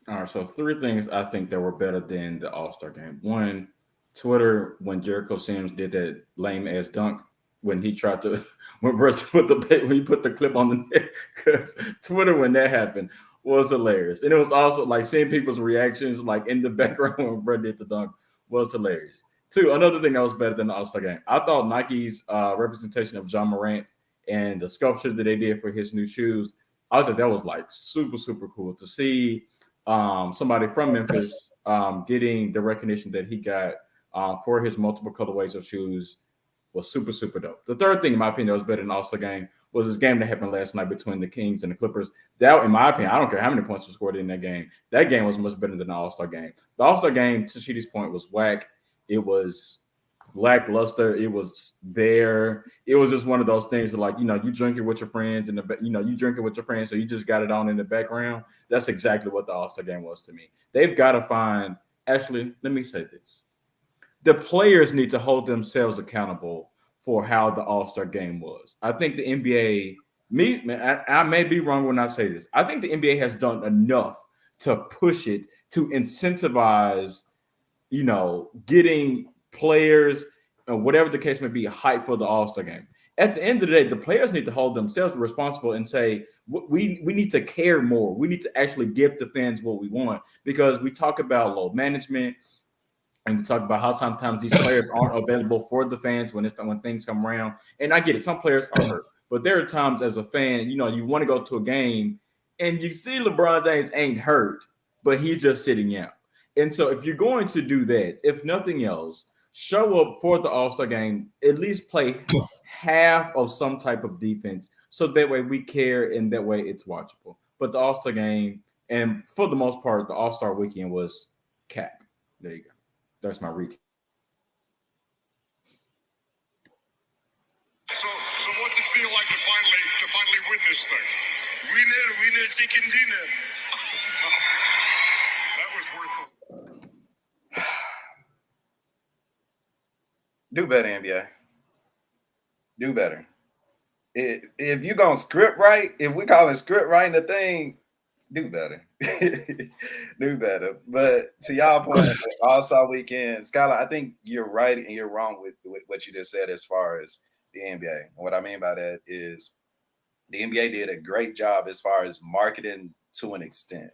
All right, so 3 things I think that were better than the All-Star game. One, Twitter, when Jericho Sims did that lame ass dunk, when he tried to when he put the clip on the net, because Twitter, when that happened, was hilarious. And it was also like seeing people's reactions like in the background when Brett did the dunk was hilarious. 2, another thing that was better than the All-Star game. I thought Nike's representation of John Morant and the sculpture that they did for his new shoes, I thought that was like super, super cool to see. Somebody from Memphis getting the recognition that he got for his multiple colorways of shoes was super, super dope. The 3rd thing, in my opinion, that was better than the All-Star game was this game that happened last night between the Kings and the Clippers. That, in my opinion, I don't care how many points were scored in that game. That game was much better than the All-Star game. The All-Star game, to Sheedy's point, was whack. It was lackluster. It was there. It was just one of those things that, like, you drink it with your friends, and you drink it with your friends, so you just got it on in the background. That's exactly what the All-Star game was to me. They've got to find. Actually, let me say this: the players need to hold themselves accountable for how the All-Star game was. I think the NBA. I may be wrong when I say this. I think the NBA has done enough to push it to incentivize, getting players, whatever the case may be, hype for the All-Star game. At the end of the day, the players need to hold themselves responsible and say, we need to care more. We need to actually give the fans what we want, because we talk about load management and we talk about how sometimes these players aren't available for the fans when things come around. And I get it. Some players are hurt, but there are times as a fan, you want to go to a game and you see LeBron James ain't hurt, but he's just sitting out. And so if you're going to do that, if nothing else, show up for the All-Star game, at least play half of some type of defense, so that way we care and that way it's watchable. But the All-Star game, and for the most part, the All-Star weekend was cap. There you go. That's my recap. So what's it feel like to finally win this thing? Winner, chicken dinner. That was worth it. Do better, NBA. Do better. If you're going to script write, if we call it script writing the thing, do better. Do better. But to y'all point, All-Star weekend, Skylar, I think you're right and you're wrong with what you just said as far as the NBA. And what I mean by that is the NBA did a great job as far as marketing to an extent.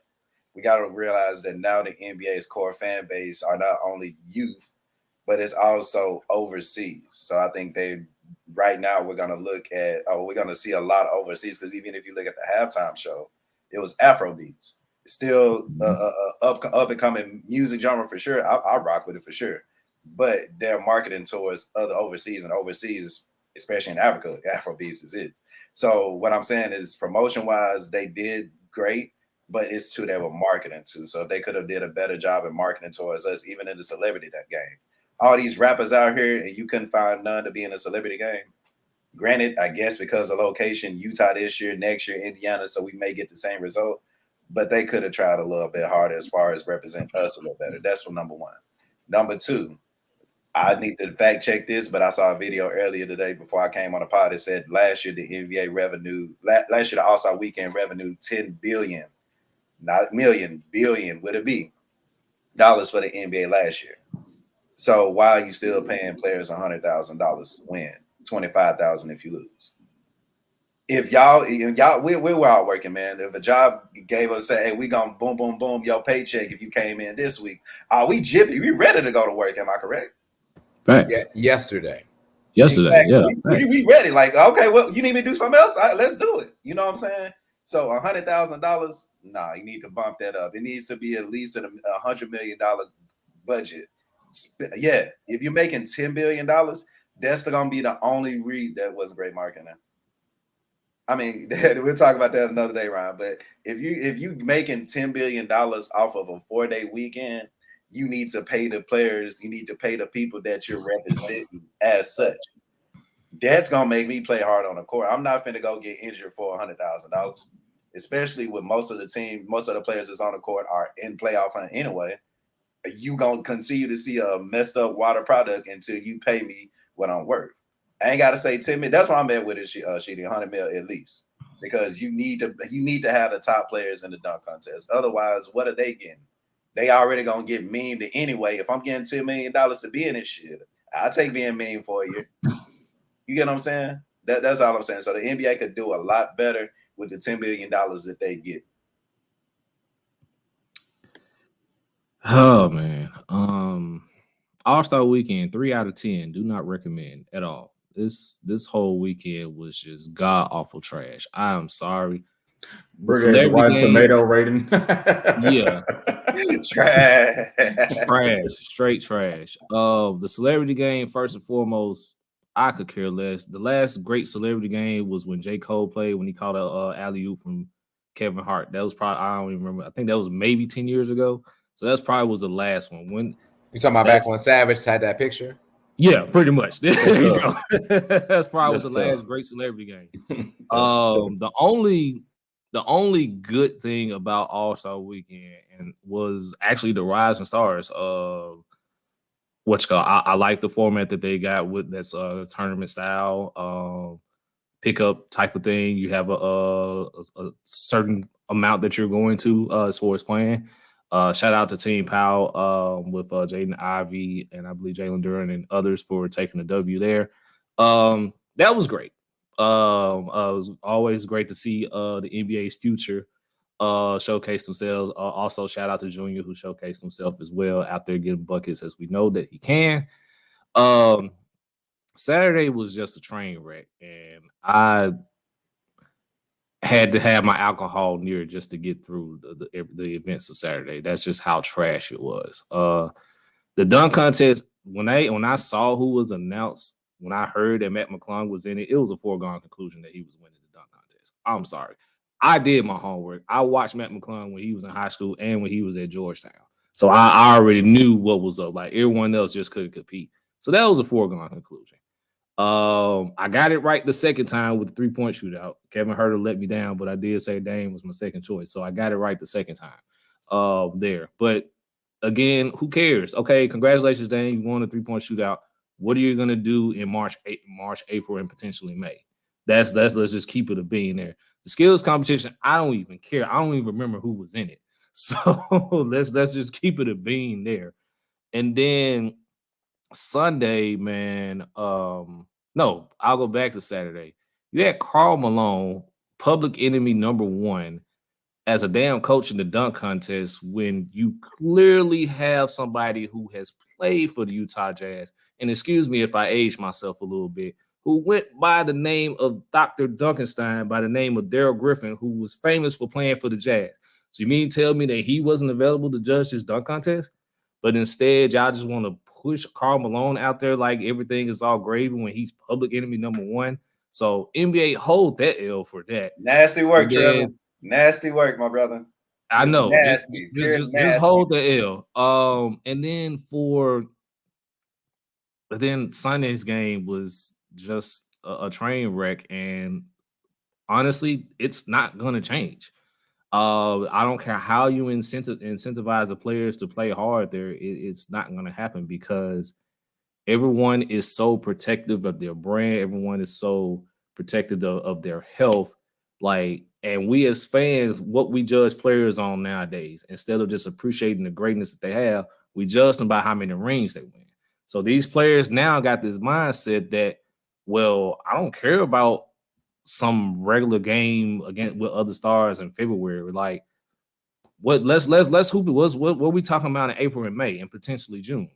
We got to realize that now the NBA's core fan base are not only youth, but it's also overseas. So I think right now we're going to see a lot overseas, because even if you look at the halftime show, it was Afro beats. It's still up and coming music genre for sure. I rock with it for sure. But they're marketing towards other overseas, and overseas, especially in Africa, Afro beats is it. So what I'm saying is, promotion wise, they did great, but it's who they were marketing to. So if they could have did a better job at marketing towards us, even in the celebrity that game. All these rappers out here, and you couldn't find none to be in a celebrity game. Granted, I guess because of location, Utah this year, next year, Indiana, so we may get the same result. But they could have tried a little bit harder as far as represent us a little better. That's for number one. Number two, I need to fact check this, but I saw a video earlier today before I came on the pod. It said last year the NBA revenue, last year the All-Star weekend revenue, $10 billion, not million, billion would it be dollars for the NBA last year. So why are you still paying players $100,000 win, $25,000 if you lose? If y'all, we're all working, man. If a job gave us, say, hey, we gonna boom, boom, boom, your paycheck if you came in this week, are we jippy? We ready to go to work? Am I correct? Thanks. Yeah, yesterday. Yesterday, Exactly. yeah. We ready. Like, okay, well, you need me to do something else? All right, let's do it. You know what I'm saying? So $100,000, nah, you need to bump that up. It needs to be at least $100 million budget. Yeah, if you're making $10 billion, that's gonna be the only read that was great marketing. I mean, we'll talk about that another day, Ryan. But if you making $10 billion off of a 4-day weekend, you need to pay the players. You need to pay the people that you're representing as such. That's gonna make me play hard on the court. I'm not finna go get injured for $100,000. especially with most of the players that's on the court are in playoff hunt anyway. You gonna continue to see a messed up water product until you pay me what I'm worth. I ain't gotta say 10 million. That's what I'm at with it, Sheedy, 100 mil at least, because you need to have the top players in the dunk contest. Otherwise, what are they getting? They already gonna get memed anyway. If I'm getting $10 million to be in this shit, I'll take being meme for a year. You get what I'm saying? That's all I'm saying. So the NBA could do a lot better with the $10 billion that they get. Oh man. All-Star weekend, 3 out of 10. Do not recommend at all. This whole weekend was just god awful trash. I am sorry. Brigade Rotten Tomato rating. Yeah. Trash. Straight trash. The celebrity game, first and foremost, I could care less. The last great celebrity game was when J. Cole played, when he caught a alley-oop from Kevin Hart. That was probably, I don't even remember. I think that was maybe 10 years ago. So that's probably was the last one. When you talking about back when Savage had that picture? Yeah, pretty much. There you go. That's probably was the last great celebrity game. The only good thing about All-Star Weekend was actually the rising stars of I like the format that they got with that's tournament style, pickup type of thing. You have a certain amount that you're going to as far as playing. Shout out to Team Powell with Jaden Ivey and I believe Jalen Duran and others for taking the W there. That was great. It was always great to see the NBA's future showcase themselves. Also, shout out to Junior who showcased himself as well out there getting buckets as we know that he can. Saturday was just a train wreck, and I had to have my alcohol near just to get through the events of Saturday. That's just how trash it was. The dunk contest, when I saw who was announced, when I heard that Matt McClung was in it, it was a foregone conclusion that he was winning the dunk contest. I'm sorry. I did my homework. I watched Matt McClung when he was in high school and when he was at Georgetown. So I already knew what was up. Like everyone else just couldn't compete. So that was a foregone conclusion. I got it right the second time with the 3-point shootout. Kevin Huerter let me down, but I did say Dame was my second choice. So I got it right the second time there. But again, who cares? Okay, congratulations, Dame. You won the 3-point shootout. What are you going to do in March, April, and potentially May? Let's just keep it a being there. The skills competition, I don't even care. I don't even remember who was in it. So let's just keep it a being there. And then Sunday, man, no, I'll go back to Saturday. You had Karl Malone, public enemy number 1, as a damn coach in the dunk contest when you clearly have somebody who has played for the Utah Jazz, and excuse me if I aged myself a little bit, who went by the name of Dr. Duncanstein, by the name of Daryl Griffin, who was famous for playing for the Jazz. So you mean tell me that he wasn't available to judge his dunk contest? But instead, y'all just want to push Karl Malone out there like everything is all gravy when he's public enemy number 1. So NBA hold that L for that. Nasty work, Trevor. Nasty work, my brother. I know. Nasty. Just hold the L. And then Sunday's game was just a train wreck, and honestly, it's not going to change. I don't care how you incentivize the players to play hard there. It's not going to happen because everyone is so protective of their brand. Everyone is so protective of their health. And we as fans, what we judge players on nowadays, instead of just appreciating the greatness that they have, we judge them by how many rings they win. So these players now got this mindset that, well, I don't care about some regular game against with other stars in February. Like, what? Let's hoop it. What we talking about in April and May and potentially June?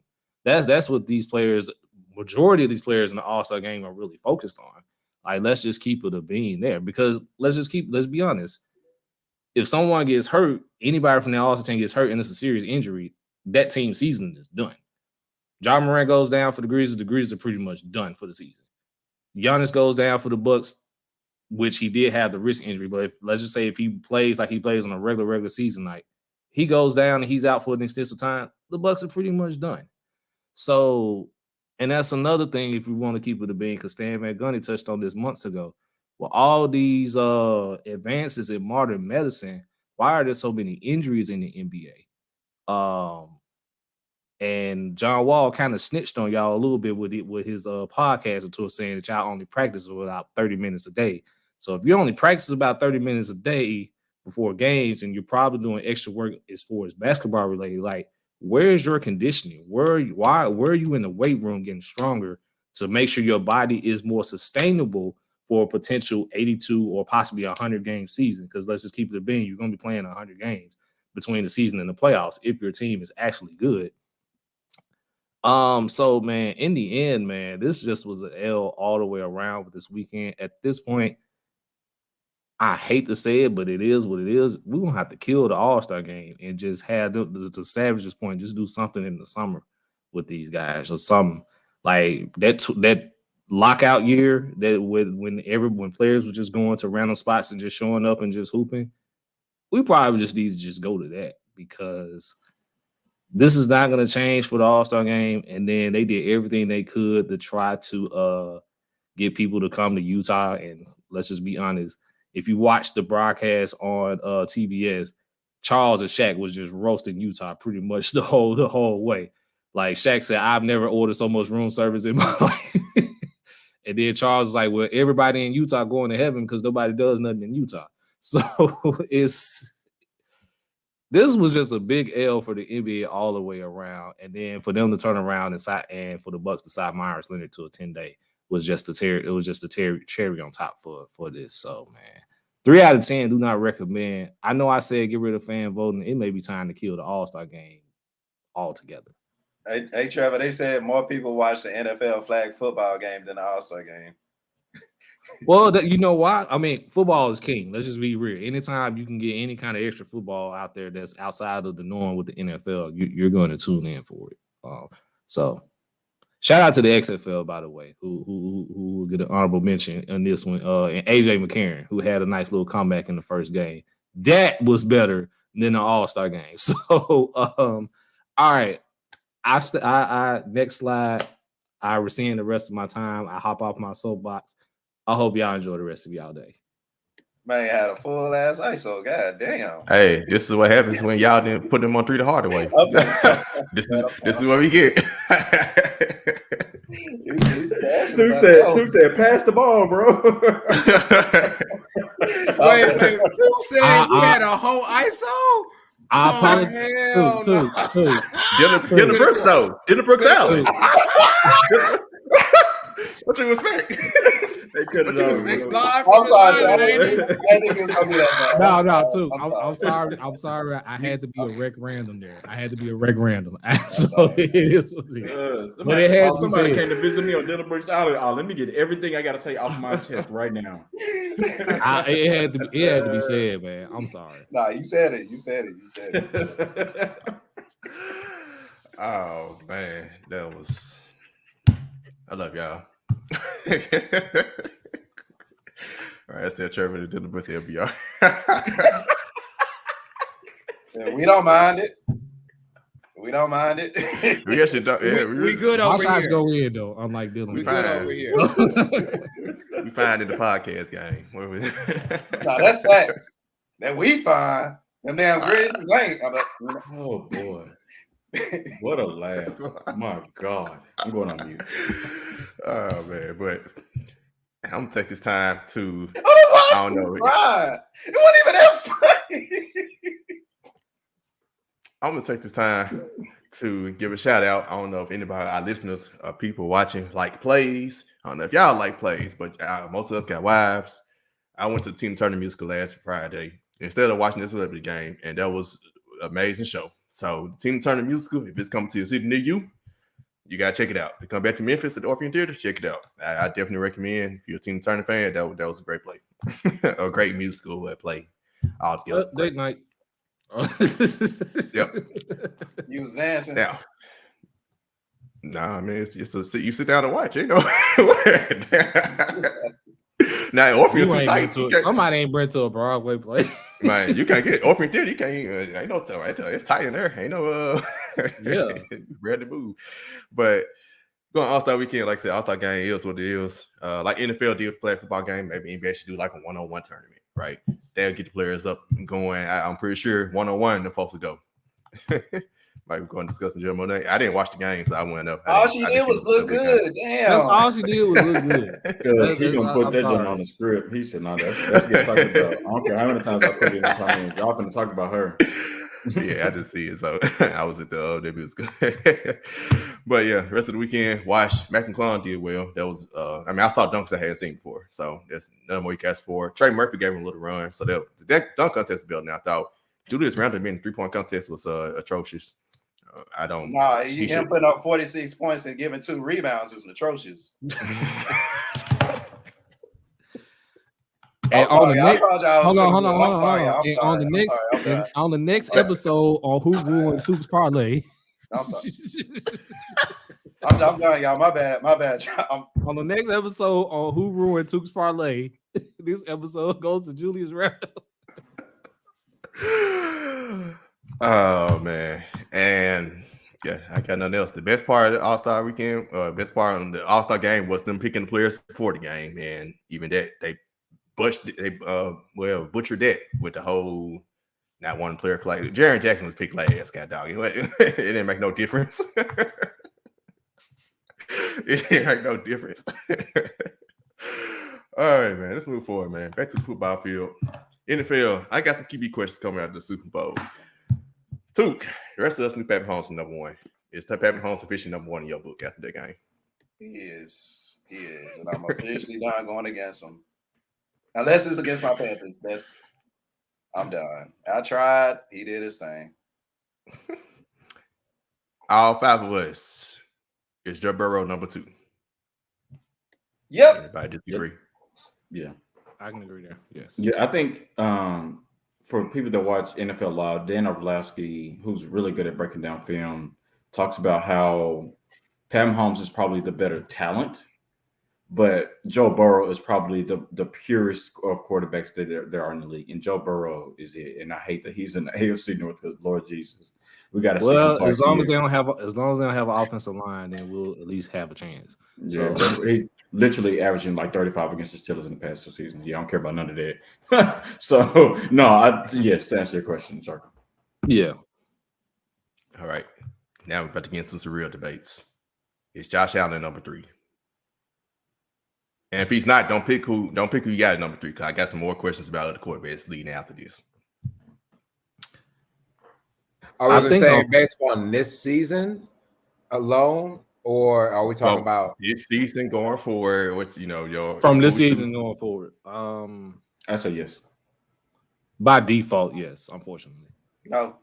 That's what these players, majority of these players in the All-Star game are really focused on. Like, let's just keep it a being there because let's be honest. If someone gets hurt, anybody from the All-Star team gets hurt and it's a serious injury, that team season is done. Ja Morant goes down for the Grizzlies. The Grizzlies are pretty much done for the season. Giannis goes down for the Bucks, which he did have the wrist injury. But let's just say if he plays like he plays on a regular season night, he goes down and he's out for an extensive time, the Bucks are pretty much done. So, and that's another thing if we want to keep it a being, because Stan Van Gundy touched on this months ago. with all these advances in modern medicine, why are there so many injuries in the NBA? And John Wall kind of snitched on y'all a little bit with his podcast or tour, saying that y'all only practice about 30 minutes a day. So if you only practice about 30 minutes a day before games, and you're probably doing extra work as far as basketball related, like, where is your conditioning? Where are you in the weight room getting stronger to make sure your body is more sustainable for a potential 82 or possibly 100 game season? Because let's just keep it a bean, you're going to be playing 100 games between the season and the playoffs if your team is actually good. So man, in the end, man, this just was an L all the way around with this weekend. At this point, I hate to say it, but it is what it is. We're gonna have to kill the All-Star game and just have the Savage's point, just do something in the summer with these guys or something like that lockout year that when players were just going to random spots and just showing up and just hooping. We probably just need to just go to that, because this is not going to change for the All-Star game. And then they did everything they could to try to get people to come to Utah. And let's just be honest, if you watch the broadcast on TBS, Charles and Shaq was just roasting Utah pretty much the whole way. Like Shaq said, I've never ordered so much room service in my life. And then Charles was like, well, everybody in Utah going to heaven because nobody does nothing in Utah. So this was just a big L for the NBA all the way around. And then for them to turn around and for the Bucks to sign Myers Leonard to a 10-day was just a cherry on top for this. So, man, 3 out of 10 do not recommend. I know I said get rid of fan voting. It may be time to kill the All-Star game altogether. Hey, Trevor, they said more people watch the NFL flag football game than the All-Star game. Well, you know why? I mean, football is king. Let's just be real. Anytime you can get any kind of extra football out there that's outside of the norm with the NFL, you're going to tune in for it. So, shout out to the XFL, by the way, who will get an honorable mention on this one. And AJ McCarron, who had a nice little comeback in the first game. That was better than the All-Star game. So, all right. I next slide. I rescind the rest of my time. I hop off my soapbox. I hope y'all enjoy the rest of y'all day. Man, had a full ass ISO. God damn. Hey, this is what happens when y'all didn't put them on 3 the hard way. This is what we get. Two said, pass the ball, bro. Wait, who said we had a whole ISO? I apologize. Two. Dylan Brooks out. Dylan Brooks out. What you expect? They could have done. I'm sorry. No, too. I'm sorry. I'm sorry. I had to be a rec random there. So it is what it is. But it had somebody came to visit me on Dylan Brooks Island. Oh, let me get everything I got to say off my chest right now. It had to be said, man. I'm sorry. Nah, you said it. Oh man, that was. I love y'all. All right, I said Trevor to Dylan Brooks LBR. Yeah, we don't mind it. We actually don't. Yeah, we good over here. My shots go in though. Unlike Dylan. We good over here. We fine in the podcast game. Nah, that's facts. That we fine. Them damn Grizzlies ain't. Oh boy. What a laugh. My God. I'm going on mute. Oh man, but I'm gonna take this time to I don't know. It wasn't even that funny. I'm gonna take this time to give a shout out. I don't know if anybody, our listeners, people watching, like plays. I don't know if y'all like plays, but most of us got wives. I went to the Tina Turner musical last Friday instead of watching the celebrity game, and that was an amazing show. So the Tina Turner musical, if it's coming to a city near you, you gotta check it out. If you come back to Memphis at the Orpheum Theater, check it out. I definitely recommend. If you're a Tina Turner fan, that was a great play, a great musical play altogether. Great night. Yep. You was dancing. Now, nah, man, it's just you sit down and watch. You know. Now Orpheum too tight. Somebody ain't bred to a Broadway play. Man, you can't get it. Orpheum Theater. You can't. Ain't no. It's tight in there. Ain't no. Yeah. Ready to move, but Going All-Star weekend, like I said, All-Star game is what it is. Like NFL did flag football game, maybe NBA should do like a one-on-one tournament, right? They'll get the players up and going. I'm pretty sure one-on-one the folks will go. Might be going to discuss some Joe Monet. I didn't watch the game, so I wouldn't know. All she did was look good. Damn. That's all she did was look good. Because he gonna put I'm that sorry. joint on the script. He said, "No, that's get talked about." I don't care how many times I put it in the comments. Y'all finna talk about her. Yeah, I just see it. So I was at the debut. Was good. But yeah, rest of the weekend, watch. Mac McClung did well. That was I mean, I saw dunks I hadn't seen before. So there's none more you can ask for. Trey Murphy gave him a little run. So that dunk contest is building. I thought Julius Randle being 3-point contest was atrocious. I don't Nah, him putting up 46 points and giving 2 rebounds is atrocious. And on the next, hold on the next episode on Who Ruined Toops Parlay. I'm done, y'all. My bad. On the next episode on Who Ruined Toops Parlay, this episode goes to Julius Randle. Oh man, and yeah, I got nothing else. The best part of the All-Star weekend, best part of the All-Star game was them picking the players before the game, and even that they butchered that with the whole not one player flag. Jaren Jackson was picked last, god dog. It didn't make no difference. It didn't make no difference. All right, man. Let's move forward, man. Back to the football field. NFL. I got some QB questions coming out of the Super Bowl. Took the rest of us knew Pat Mahomes is number one. Is Pat Mahomes officially number one in your book after that game? He is, and I'm officially done going against him. Unless it's against my Panthers, I'm done. I tried. He did his thing. All 5 of us. Is Joe Burrow number 2? Yep. Anybody disagree? Yeah, I can agree there. Yes. yeah. I think for people that watch NFL Live, Dan Orlovsky, who's really good at breaking down film, talks about how Pat Mahomes is probably the better talent, but Joe Burrow is probably the purest of quarterbacks that there are in the league. And Joe Burrow is it. And I hate that he's in the AFC North because Lord Jesus, we got to. Well, as long as they don't have an offensive line, then we'll at least have a chance. Yeah, so he's literally averaging like 35 against the Steelers in the past 2 seasons. Yeah, I don't care about none of that. So no, yes, to answer your question, sorry. Yeah. All right. Now we're about to get into some real debates. Is Josh Allen number 3? And if he's not, don't pick who you got at number 3, because I got some more questions about other quarterbacks leading after this. Are we going to say based on this season alone, or are we talking about this season going forward? What your from this season going forward? I say yes. By default, yes. Unfortunately, no.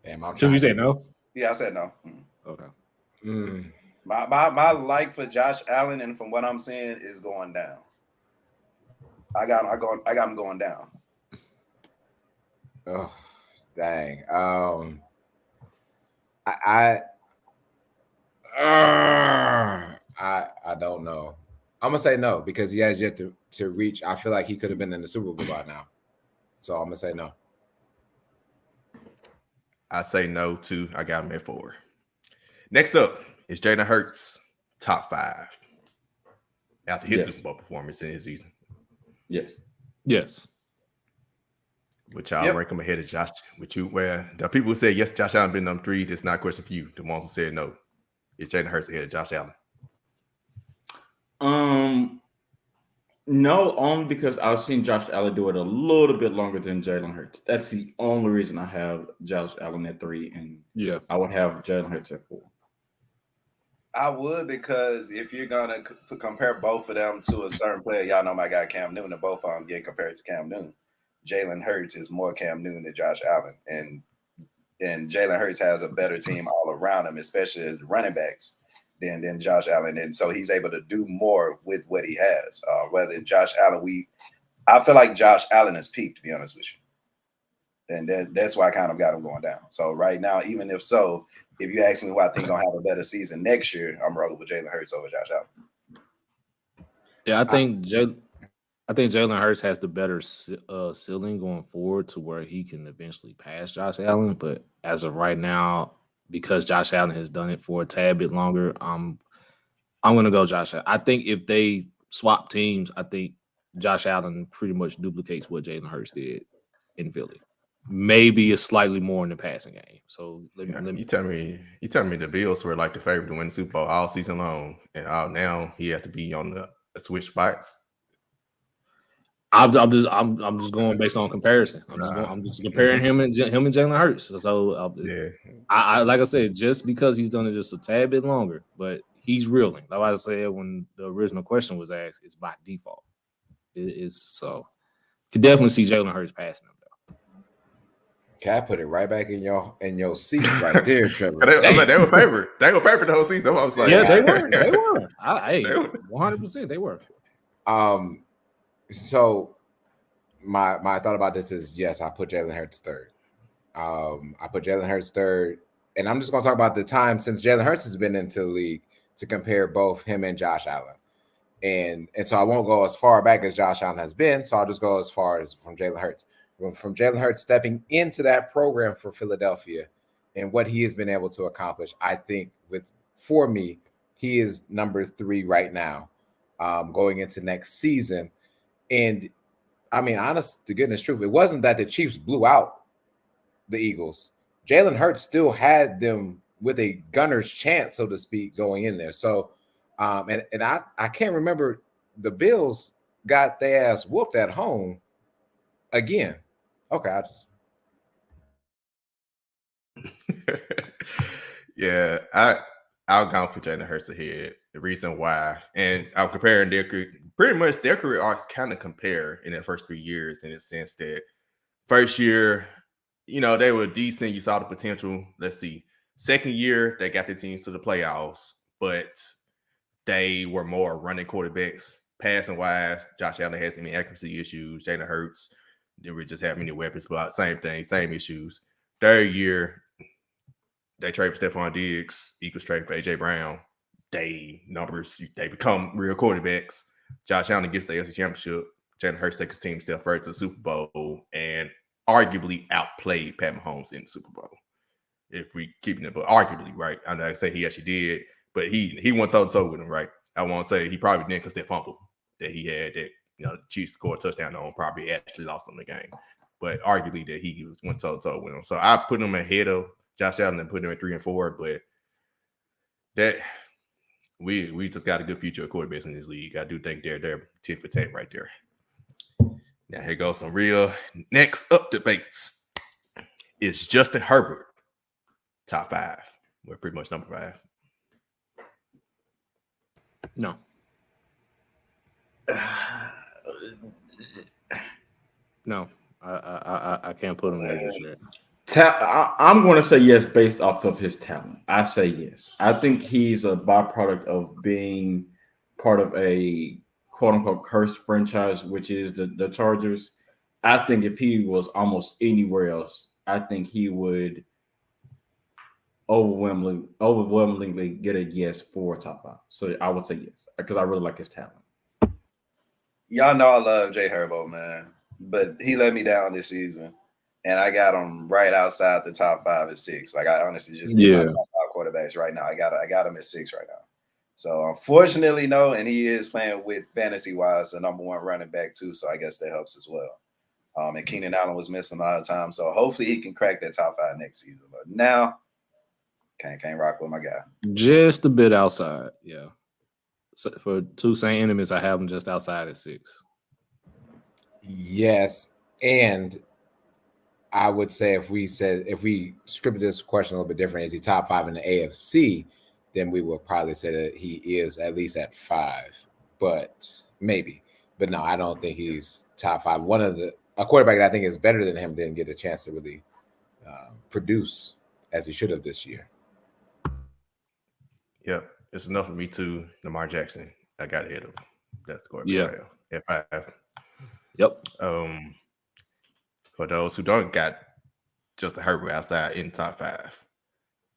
Damn, should we say no? Yeah, I said no. Okay. My like for Josh Allen, and from what I'm seeing, is going down. I got him going down. Oh, dang. I don't know. I'm gonna say no because he has yet to reach. I feel like he could have been in the Super Bowl by now. So I'm gonna say no. I say no too. I got him at 4. Next up is Jalen Hurts, top 5 after his Super Bowl performance in his season. Yes. Which y'all rank him ahead of Josh? Where the people who say yes, Josh Allen been number 3. That's not a question for you. The ones who said no, is Jalen Hurts ahead of Josh Allen? No, only because I've seen Josh Allen do it a little bit longer than Jalen Hurts. That's the only reason I have Josh Allen at 3, and I would have Jalen Hurts at 4. I would, because if you're gonna compare both of them to a certain player, y'all know my guy Cam Newton, and both of them get compared to Cam Newton. Jalen Hurts is more Cam Newton than Josh Allen, and Jalen Hurts has a better team all around him, especially as running backs, than Josh Allen, and so he's able to do more with what he has. Whether Josh Allen, I feel like Josh Allen has peaked, to be honest with you, and that's why I kind of got him going down. So right now, even if you ask me who I think gonna have a better season next year, I'm rolling with Jalen Hurts over Josh Allen. Yeah, I think Jalen Hurts has the better ceiling going forward to where he can eventually pass Josh Allen. But as of right now, because Josh Allen has done it for a tad bit longer. I'm going to go Josh Allen. I think if they swap teams, I think Josh Allen pretty much duplicates what Jalen Hurts did in Philly. Maybe a slightly more in the passing game. So you tell me the Bills were like the favorite to win the Super Bowl all season long, and now he has to be on the switch spots. I'm just going based on comparison. I'm just comparing him and Jalen Hurts. So I like I said, just because he's done it just a tad bit longer, but he's reeling. Like I said when the original question was asked, it's by default. It is so. You can definitely see Jalen Hurts passing him though. Okay, I put it right back in your seat right there, Trevor. they were favorite. They were favorite the whole season. I was like, yeah, they were. 100%. They were. So my thought about this is yes, I put Jalen Hurts third. I put Jalen Hurts third, and I'm just going to talk about the time since Jalen Hurts has been into the league to compare both him and Josh Allen. And so I won't go as far back as Josh Allen has been, so I'll just go as far as from Jalen Hurts. From Jalen Hurts stepping into that program for Philadelphia and what he has been able to accomplish, I think for me, he is number 3 right now, going into next season. And I mean, honest to goodness truth, it wasn't that the Chiefs blew out the Eagles. Jalen Hurts still had them with a gunner's chance, so to speak, going in there. So, and I can't remember, the Bills got their ass whooped at home again. Okay, yeah, I'll go for Jalen Hurts ahead. The reason why, and I'm comparing their career arcs kind of compare in the first 3 years in the sense that first year, they were decent. You saw the potential. Let's see. Second year, they got their teams to the playoffs, but they were more running quarterbacks. Passing wise, Josh Allen has some accuracy issues. Jalen Hurts didn't just have many weapons, but same thing, same issues. Third year, they trade for Stephon Diggs. Eagles trade for A.J. Brown. They become real quarterbacks. Josh Allen gets the AFC Championship. Jalen Hurts takes his team step further to the Super Bowl and arguably outplayed Pat Mahomes in the Super Bowl. If we keeping it, but arguably, right? I'm not gonna say he actually did, but he went toe-to-toe with him, right? I won't say he probably didn't because that fumble that he had that the Chiefs scored a touchdown on probably actually lost them the game. But arguably that he went toe-to-toe with him. So I put him ahead of Josh Allen and put him at 3 and 4, but that we just got a good future of quarterbacks in this league. I do think they're tit for tat right there. Now here goes some real next up debates. Is Justin Herbert top 5? We're pretty much number 5. No. No, I can't put him there just yet. I'm going to say yes based off of his talent. I say yes. I think he's a byproduct of being part of a quote-unquote cursed franchise, which is the Chargers. I think if he was almost anywhere else, I think he would overwhelmingly get a yes for top 5. So I would say yes because I really like his talent. Y'all know I love Jay Herbo, man, but he let me down this season, and I got him right outside the top 5 at 6. Like I honestly just my top 5 quarterbacks right now. I got him at 6 right now. So unfortunately, no, and he is playing with fantasy-wise the number 1 running back too. So I guess that helps as well. And Keenan Allen was missing a lot of time, so hopefully he can crack that top 5 next season. But now, can't rock with my guy. Just a bit outside, yeah. So for 2 same enemies, I have him just outside at 6. Yes, and I would say if we scripted this question a little bit different, is he top 5 in the AFC? Then we will probably say that he is at least at 5, but maybe. But no, I don't think he's top 5. A quarterback that I think is better than him didn't get a chance to really produce as he should have this year. Yep, it's enough for me too. Lamar Jackson, I got ahead of him. That's the quarterback at 5. Yep. For those who don't got Justin Herbert outside in top 5,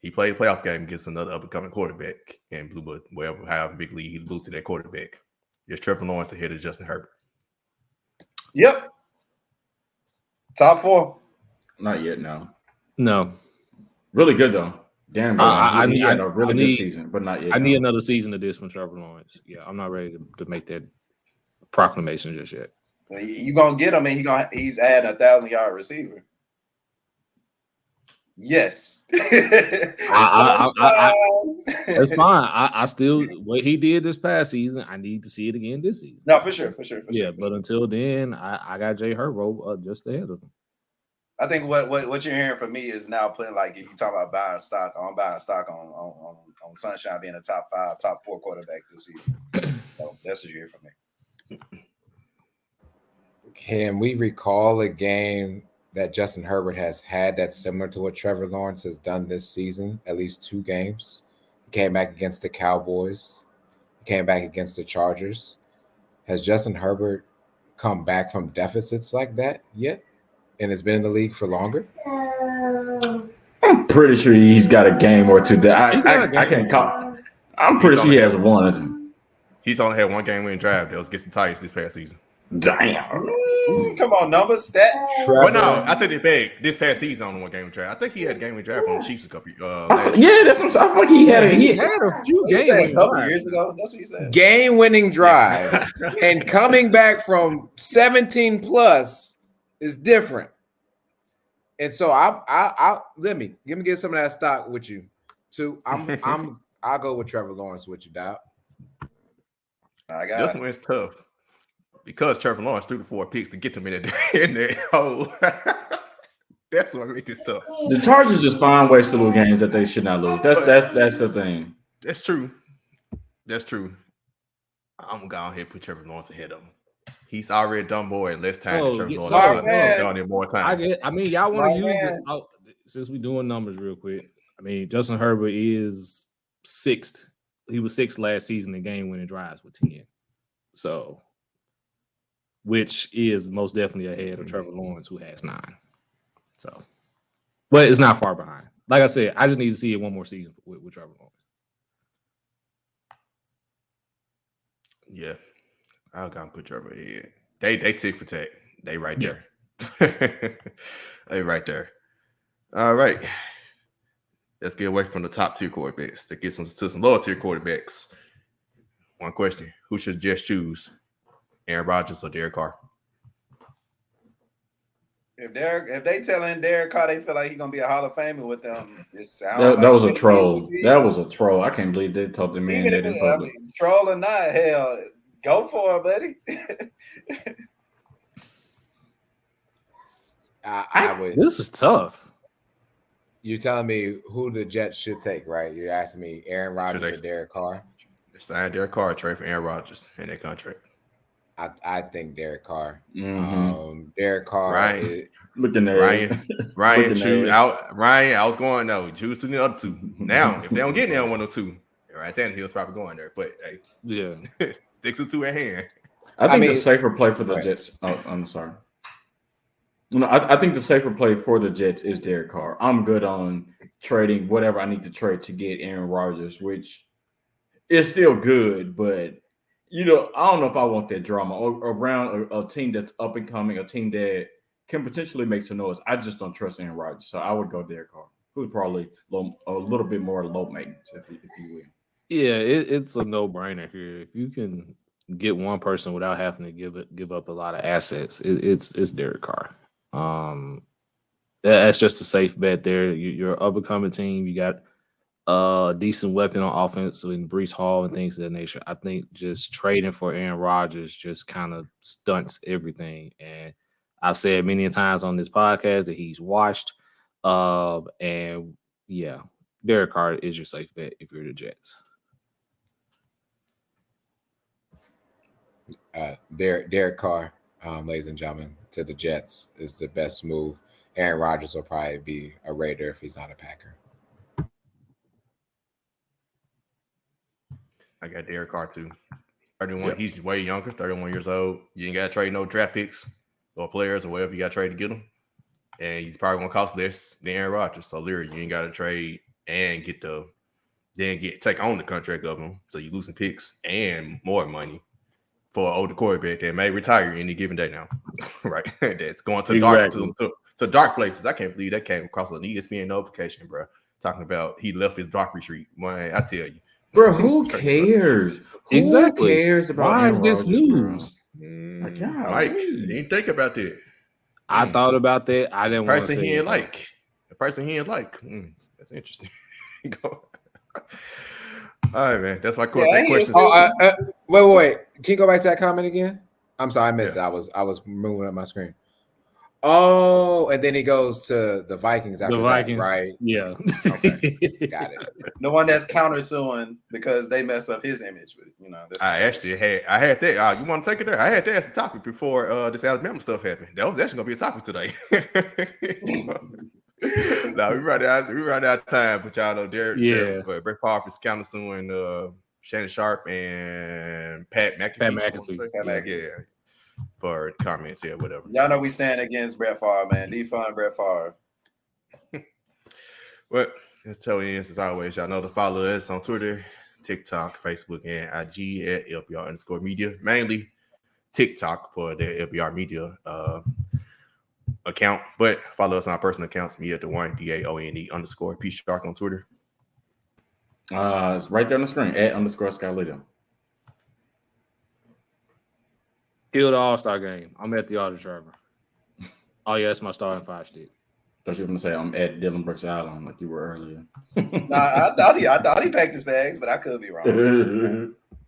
he played a playoff game against another up-and-coming quarterback and blew, however big league he blew to that quarterback. There's Trevor Lawrence ahead of Justin Herbert. Yep. Top 4. Not yet, no. No. Really good, though. Darren Brown, he had a really good need season, but not yet. I need another season of this from Trevor Lawrence. Yeah, I'm not ready to make that proclamation just yet. You gonna get him, and he's adding 1,000-yard receiver. Yes, That's fine. I still what he did this past season. I need to see it again this season. No, for sure. But until then, I got Jay Herbo just ahead of him. I think what you're hearing from me is now putting, like, if you talk about buying stock on Sunshine being a top 5, top 4 quarterback this season. So that's what you hear from me. Can we recall a game that Justin Herbert has had that's similar to what Trevor Lawrence has done this season? At least 2 games. He came back against the Cowboys. He came back against the Chargers. Has Justin Herbert come back from deficits like that yet? And has been in the league for longer? I'm pretty sure he's got a game or two that I can't talk. I'm pretty sure he has one. He's only had one game winning drive that was against the Titans this past season. Damn. Come on, numbers, stats. Well, no, I take it back. This past season, on one game winning drive. I think he had a game winning drive on the Chiefs a couple. Yeah, that's what I feel like he had a few games a couple years ago. That's what he said. Game-winning drives and coming back from 17 plus is different. And so I'll let me get some of that stock with you too. I'll go with Trevor Lawrence with you, Doc. This one's tough because Trevor Lawrence threw the 4 picks to get them in that hole. That's what makes this tough. The Chargers just find ways to lose games that they should not lose. That's the thing. That's true. I'm gonna go ahead and put Trevor Lawrence ahead of him. He's already done more in less time than Trevor Lawrence. Done in more time. Y'all want to use it since we're doing numbers real quick. I mean, Justin Herbert is 6th. He was 6th last season in game-winning drives with 10. So, which is most definitely ahead of Trevor Lawrence, who has 9. So, but it's not far behind. Like I said, I just need to see it one more season with Trevor Lawrence. Yeah. I'll go and put Trevor ahead. They tick for tack. They right there. They right there. All right. Let's get away from the top tier quarterbacks to get to some lower tier quarterbacks. One question: who should just choose, Aaron Rodgers or Derek Carr? If they telling Derek Carr they feel like he's gonna be a Hall of Famer with them, that was a troll. That was a troll. I can't believe they told the man that in public. Troll or not, hell, go for it, buddy. I would. This is tough. You're telling me who the Jets should take, right? You're asking me Aaron Rodgers or Derek Carr? Sign Derek Carr, trade for Aaron Rodgers in that contract. I think Derek Carr. Mm-hmm. Derek Carr. Ryan, looking at Ryan choose out. Ryan, I was going no. Choose to the other 2. Now, if they don't get there 1 or 2, Ryan Tannehill's probably going there. But hey, yeah, stick to 2 at hand. I think the safer play for the Jets. Oh, I'm sorry. No, I think the safer play for the Jets is Derek Carr. I'm good on trading whatever I need to trade to get Aaron Rodgers, which is still good, but I don't know if I want that drama around a team that's up and coming, a team that can potentially make some noise. I just don't trust Aaron Rodgers, so I would go Derek Carr, who's probably a little bit more low maintenance, if you will. Yeah, it's a no-brainer here. If you can get one person without having to give up a lot of assets, it's Derek Carr. That's just a safe bet there. You're an up-and-coming team. You got a decent weapon on offense in Breece Hall and things of that nature. I think just trading for Aaron Rodgers just kind of stunts everything. And I've said many times on this podcast that he's washed. And yeah, Derek Carr is your safe bet if you're the Jets. Derek Carr, ladies and gentlemen, to the Jets is the best move. Aaron Rodgers will probably be a Raider if he's not a Packer. I got Derek Carr too. 31. Yep. He's way younger, 31 years old. You ain't got to trade no draft picks or players or whatever you got to trade to get him. And he's probably going to cost less than Aaron Rodgers. So literally, you ain't got to trade and take on the contract of him. So you're losing picks and more money for an older quarterback that may retire any given day now. Right? That's going to dark places. I can't believe that came across an ESPN notification, bro. talking about he left his doc retreat. Man, I tell you, Bro, who cares? Exactly. Who cares about Why Aaron is this Rodgers, bro? news? Mike, golly. he didn't think about that. I thought about that. I didn't want to Person say he ain't it. like. The person he ain't like. That's interesting. Go. All right, man. That's my question. Wait. Can you go back to that comment again? I'm sorry, I missed it. I was moving up my screen. Oh, and then he goes to the Vikings after that, right? Yeah. Okay, got it. The one that's countersuing because they mess up his image. But, you know, I had that. You want to take it there? I had that as a topic before this Alabama stuff happened. That was actually gonna be a topic today. No, we run out of time, but y'all know Brett Favre is countersuing Shannon Sharp and Pat McAfee. Yeah. For comments, whatever. Y'all know we stand against Brett Favre, man. Defund Brett Favre. Well, let's tell you as always, y'all know to follow us on Twitter, TikTok, Facebook, and IG at LBR_media. Mainly TikTok for the LBR media account, but follow us on our personal accounts, me at DAONE_P Shark on Twitter. It's right there on the screen at _Skylato. Kill the All-Star game. I'm at the Auto Driver. Oh, yeah, that's my starting 5 stick. I thought you were going to say I'm at Dylan Brooks Island like you were earlier. I thought he packed his bags, but I could be wrong.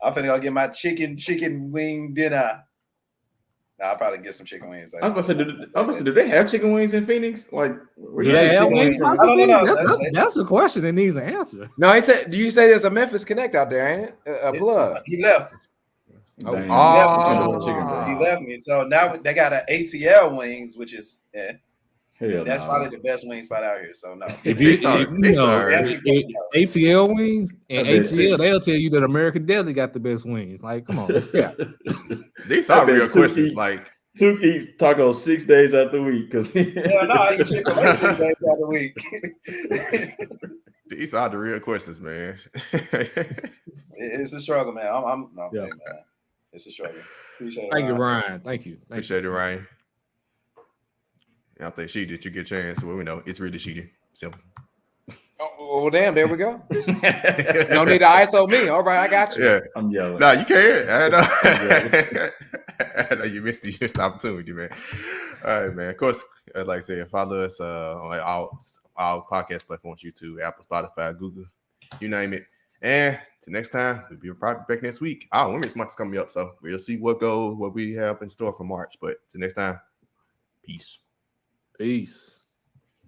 I'm finna go get my chicken wing dinner. I'll probably get some chicken wings. I was about to say, do they have chicken wings in Phoenix? Like, where do they have wings? I don't know. That's a question that needs an answer. No, he said. Do you say there's a Memphis Connect out there? Ain't it? A plug. He left. He He left me. So now they got an ATL wings, which is that's probably the best wing spot out here. So no. If you ATL wings and ATL, they'll tell you that American Deli got the best wings. Like, come on, let's cap. These are real questions. Like, Took eats tacos 6 days out the week because I eat Chick-fil-A 6 days out the week. These are the real questions, man. It's a struggle, man. Man. It's a struggle. Appreciate it. Thank you, Ryan. Thank you. Appreciate it, Ryan. I don't think she did. You get a chance. Well, we know it's really cheating. Simple. Oh, well, damn, there we go. No need to ISO me. All right, I got you. Yeah. I'm yelling. No, you can't. I know. I know you missed the opportunity, man. All right, man. Of course, like I said, follow us on all podcast platforms, YouTube, Apple, Spotify, Google, you name it. And till next time, we'll be probably back next week. Women's month is coming up, so we'll see what we have in store for March. But till next time, peace. Peace.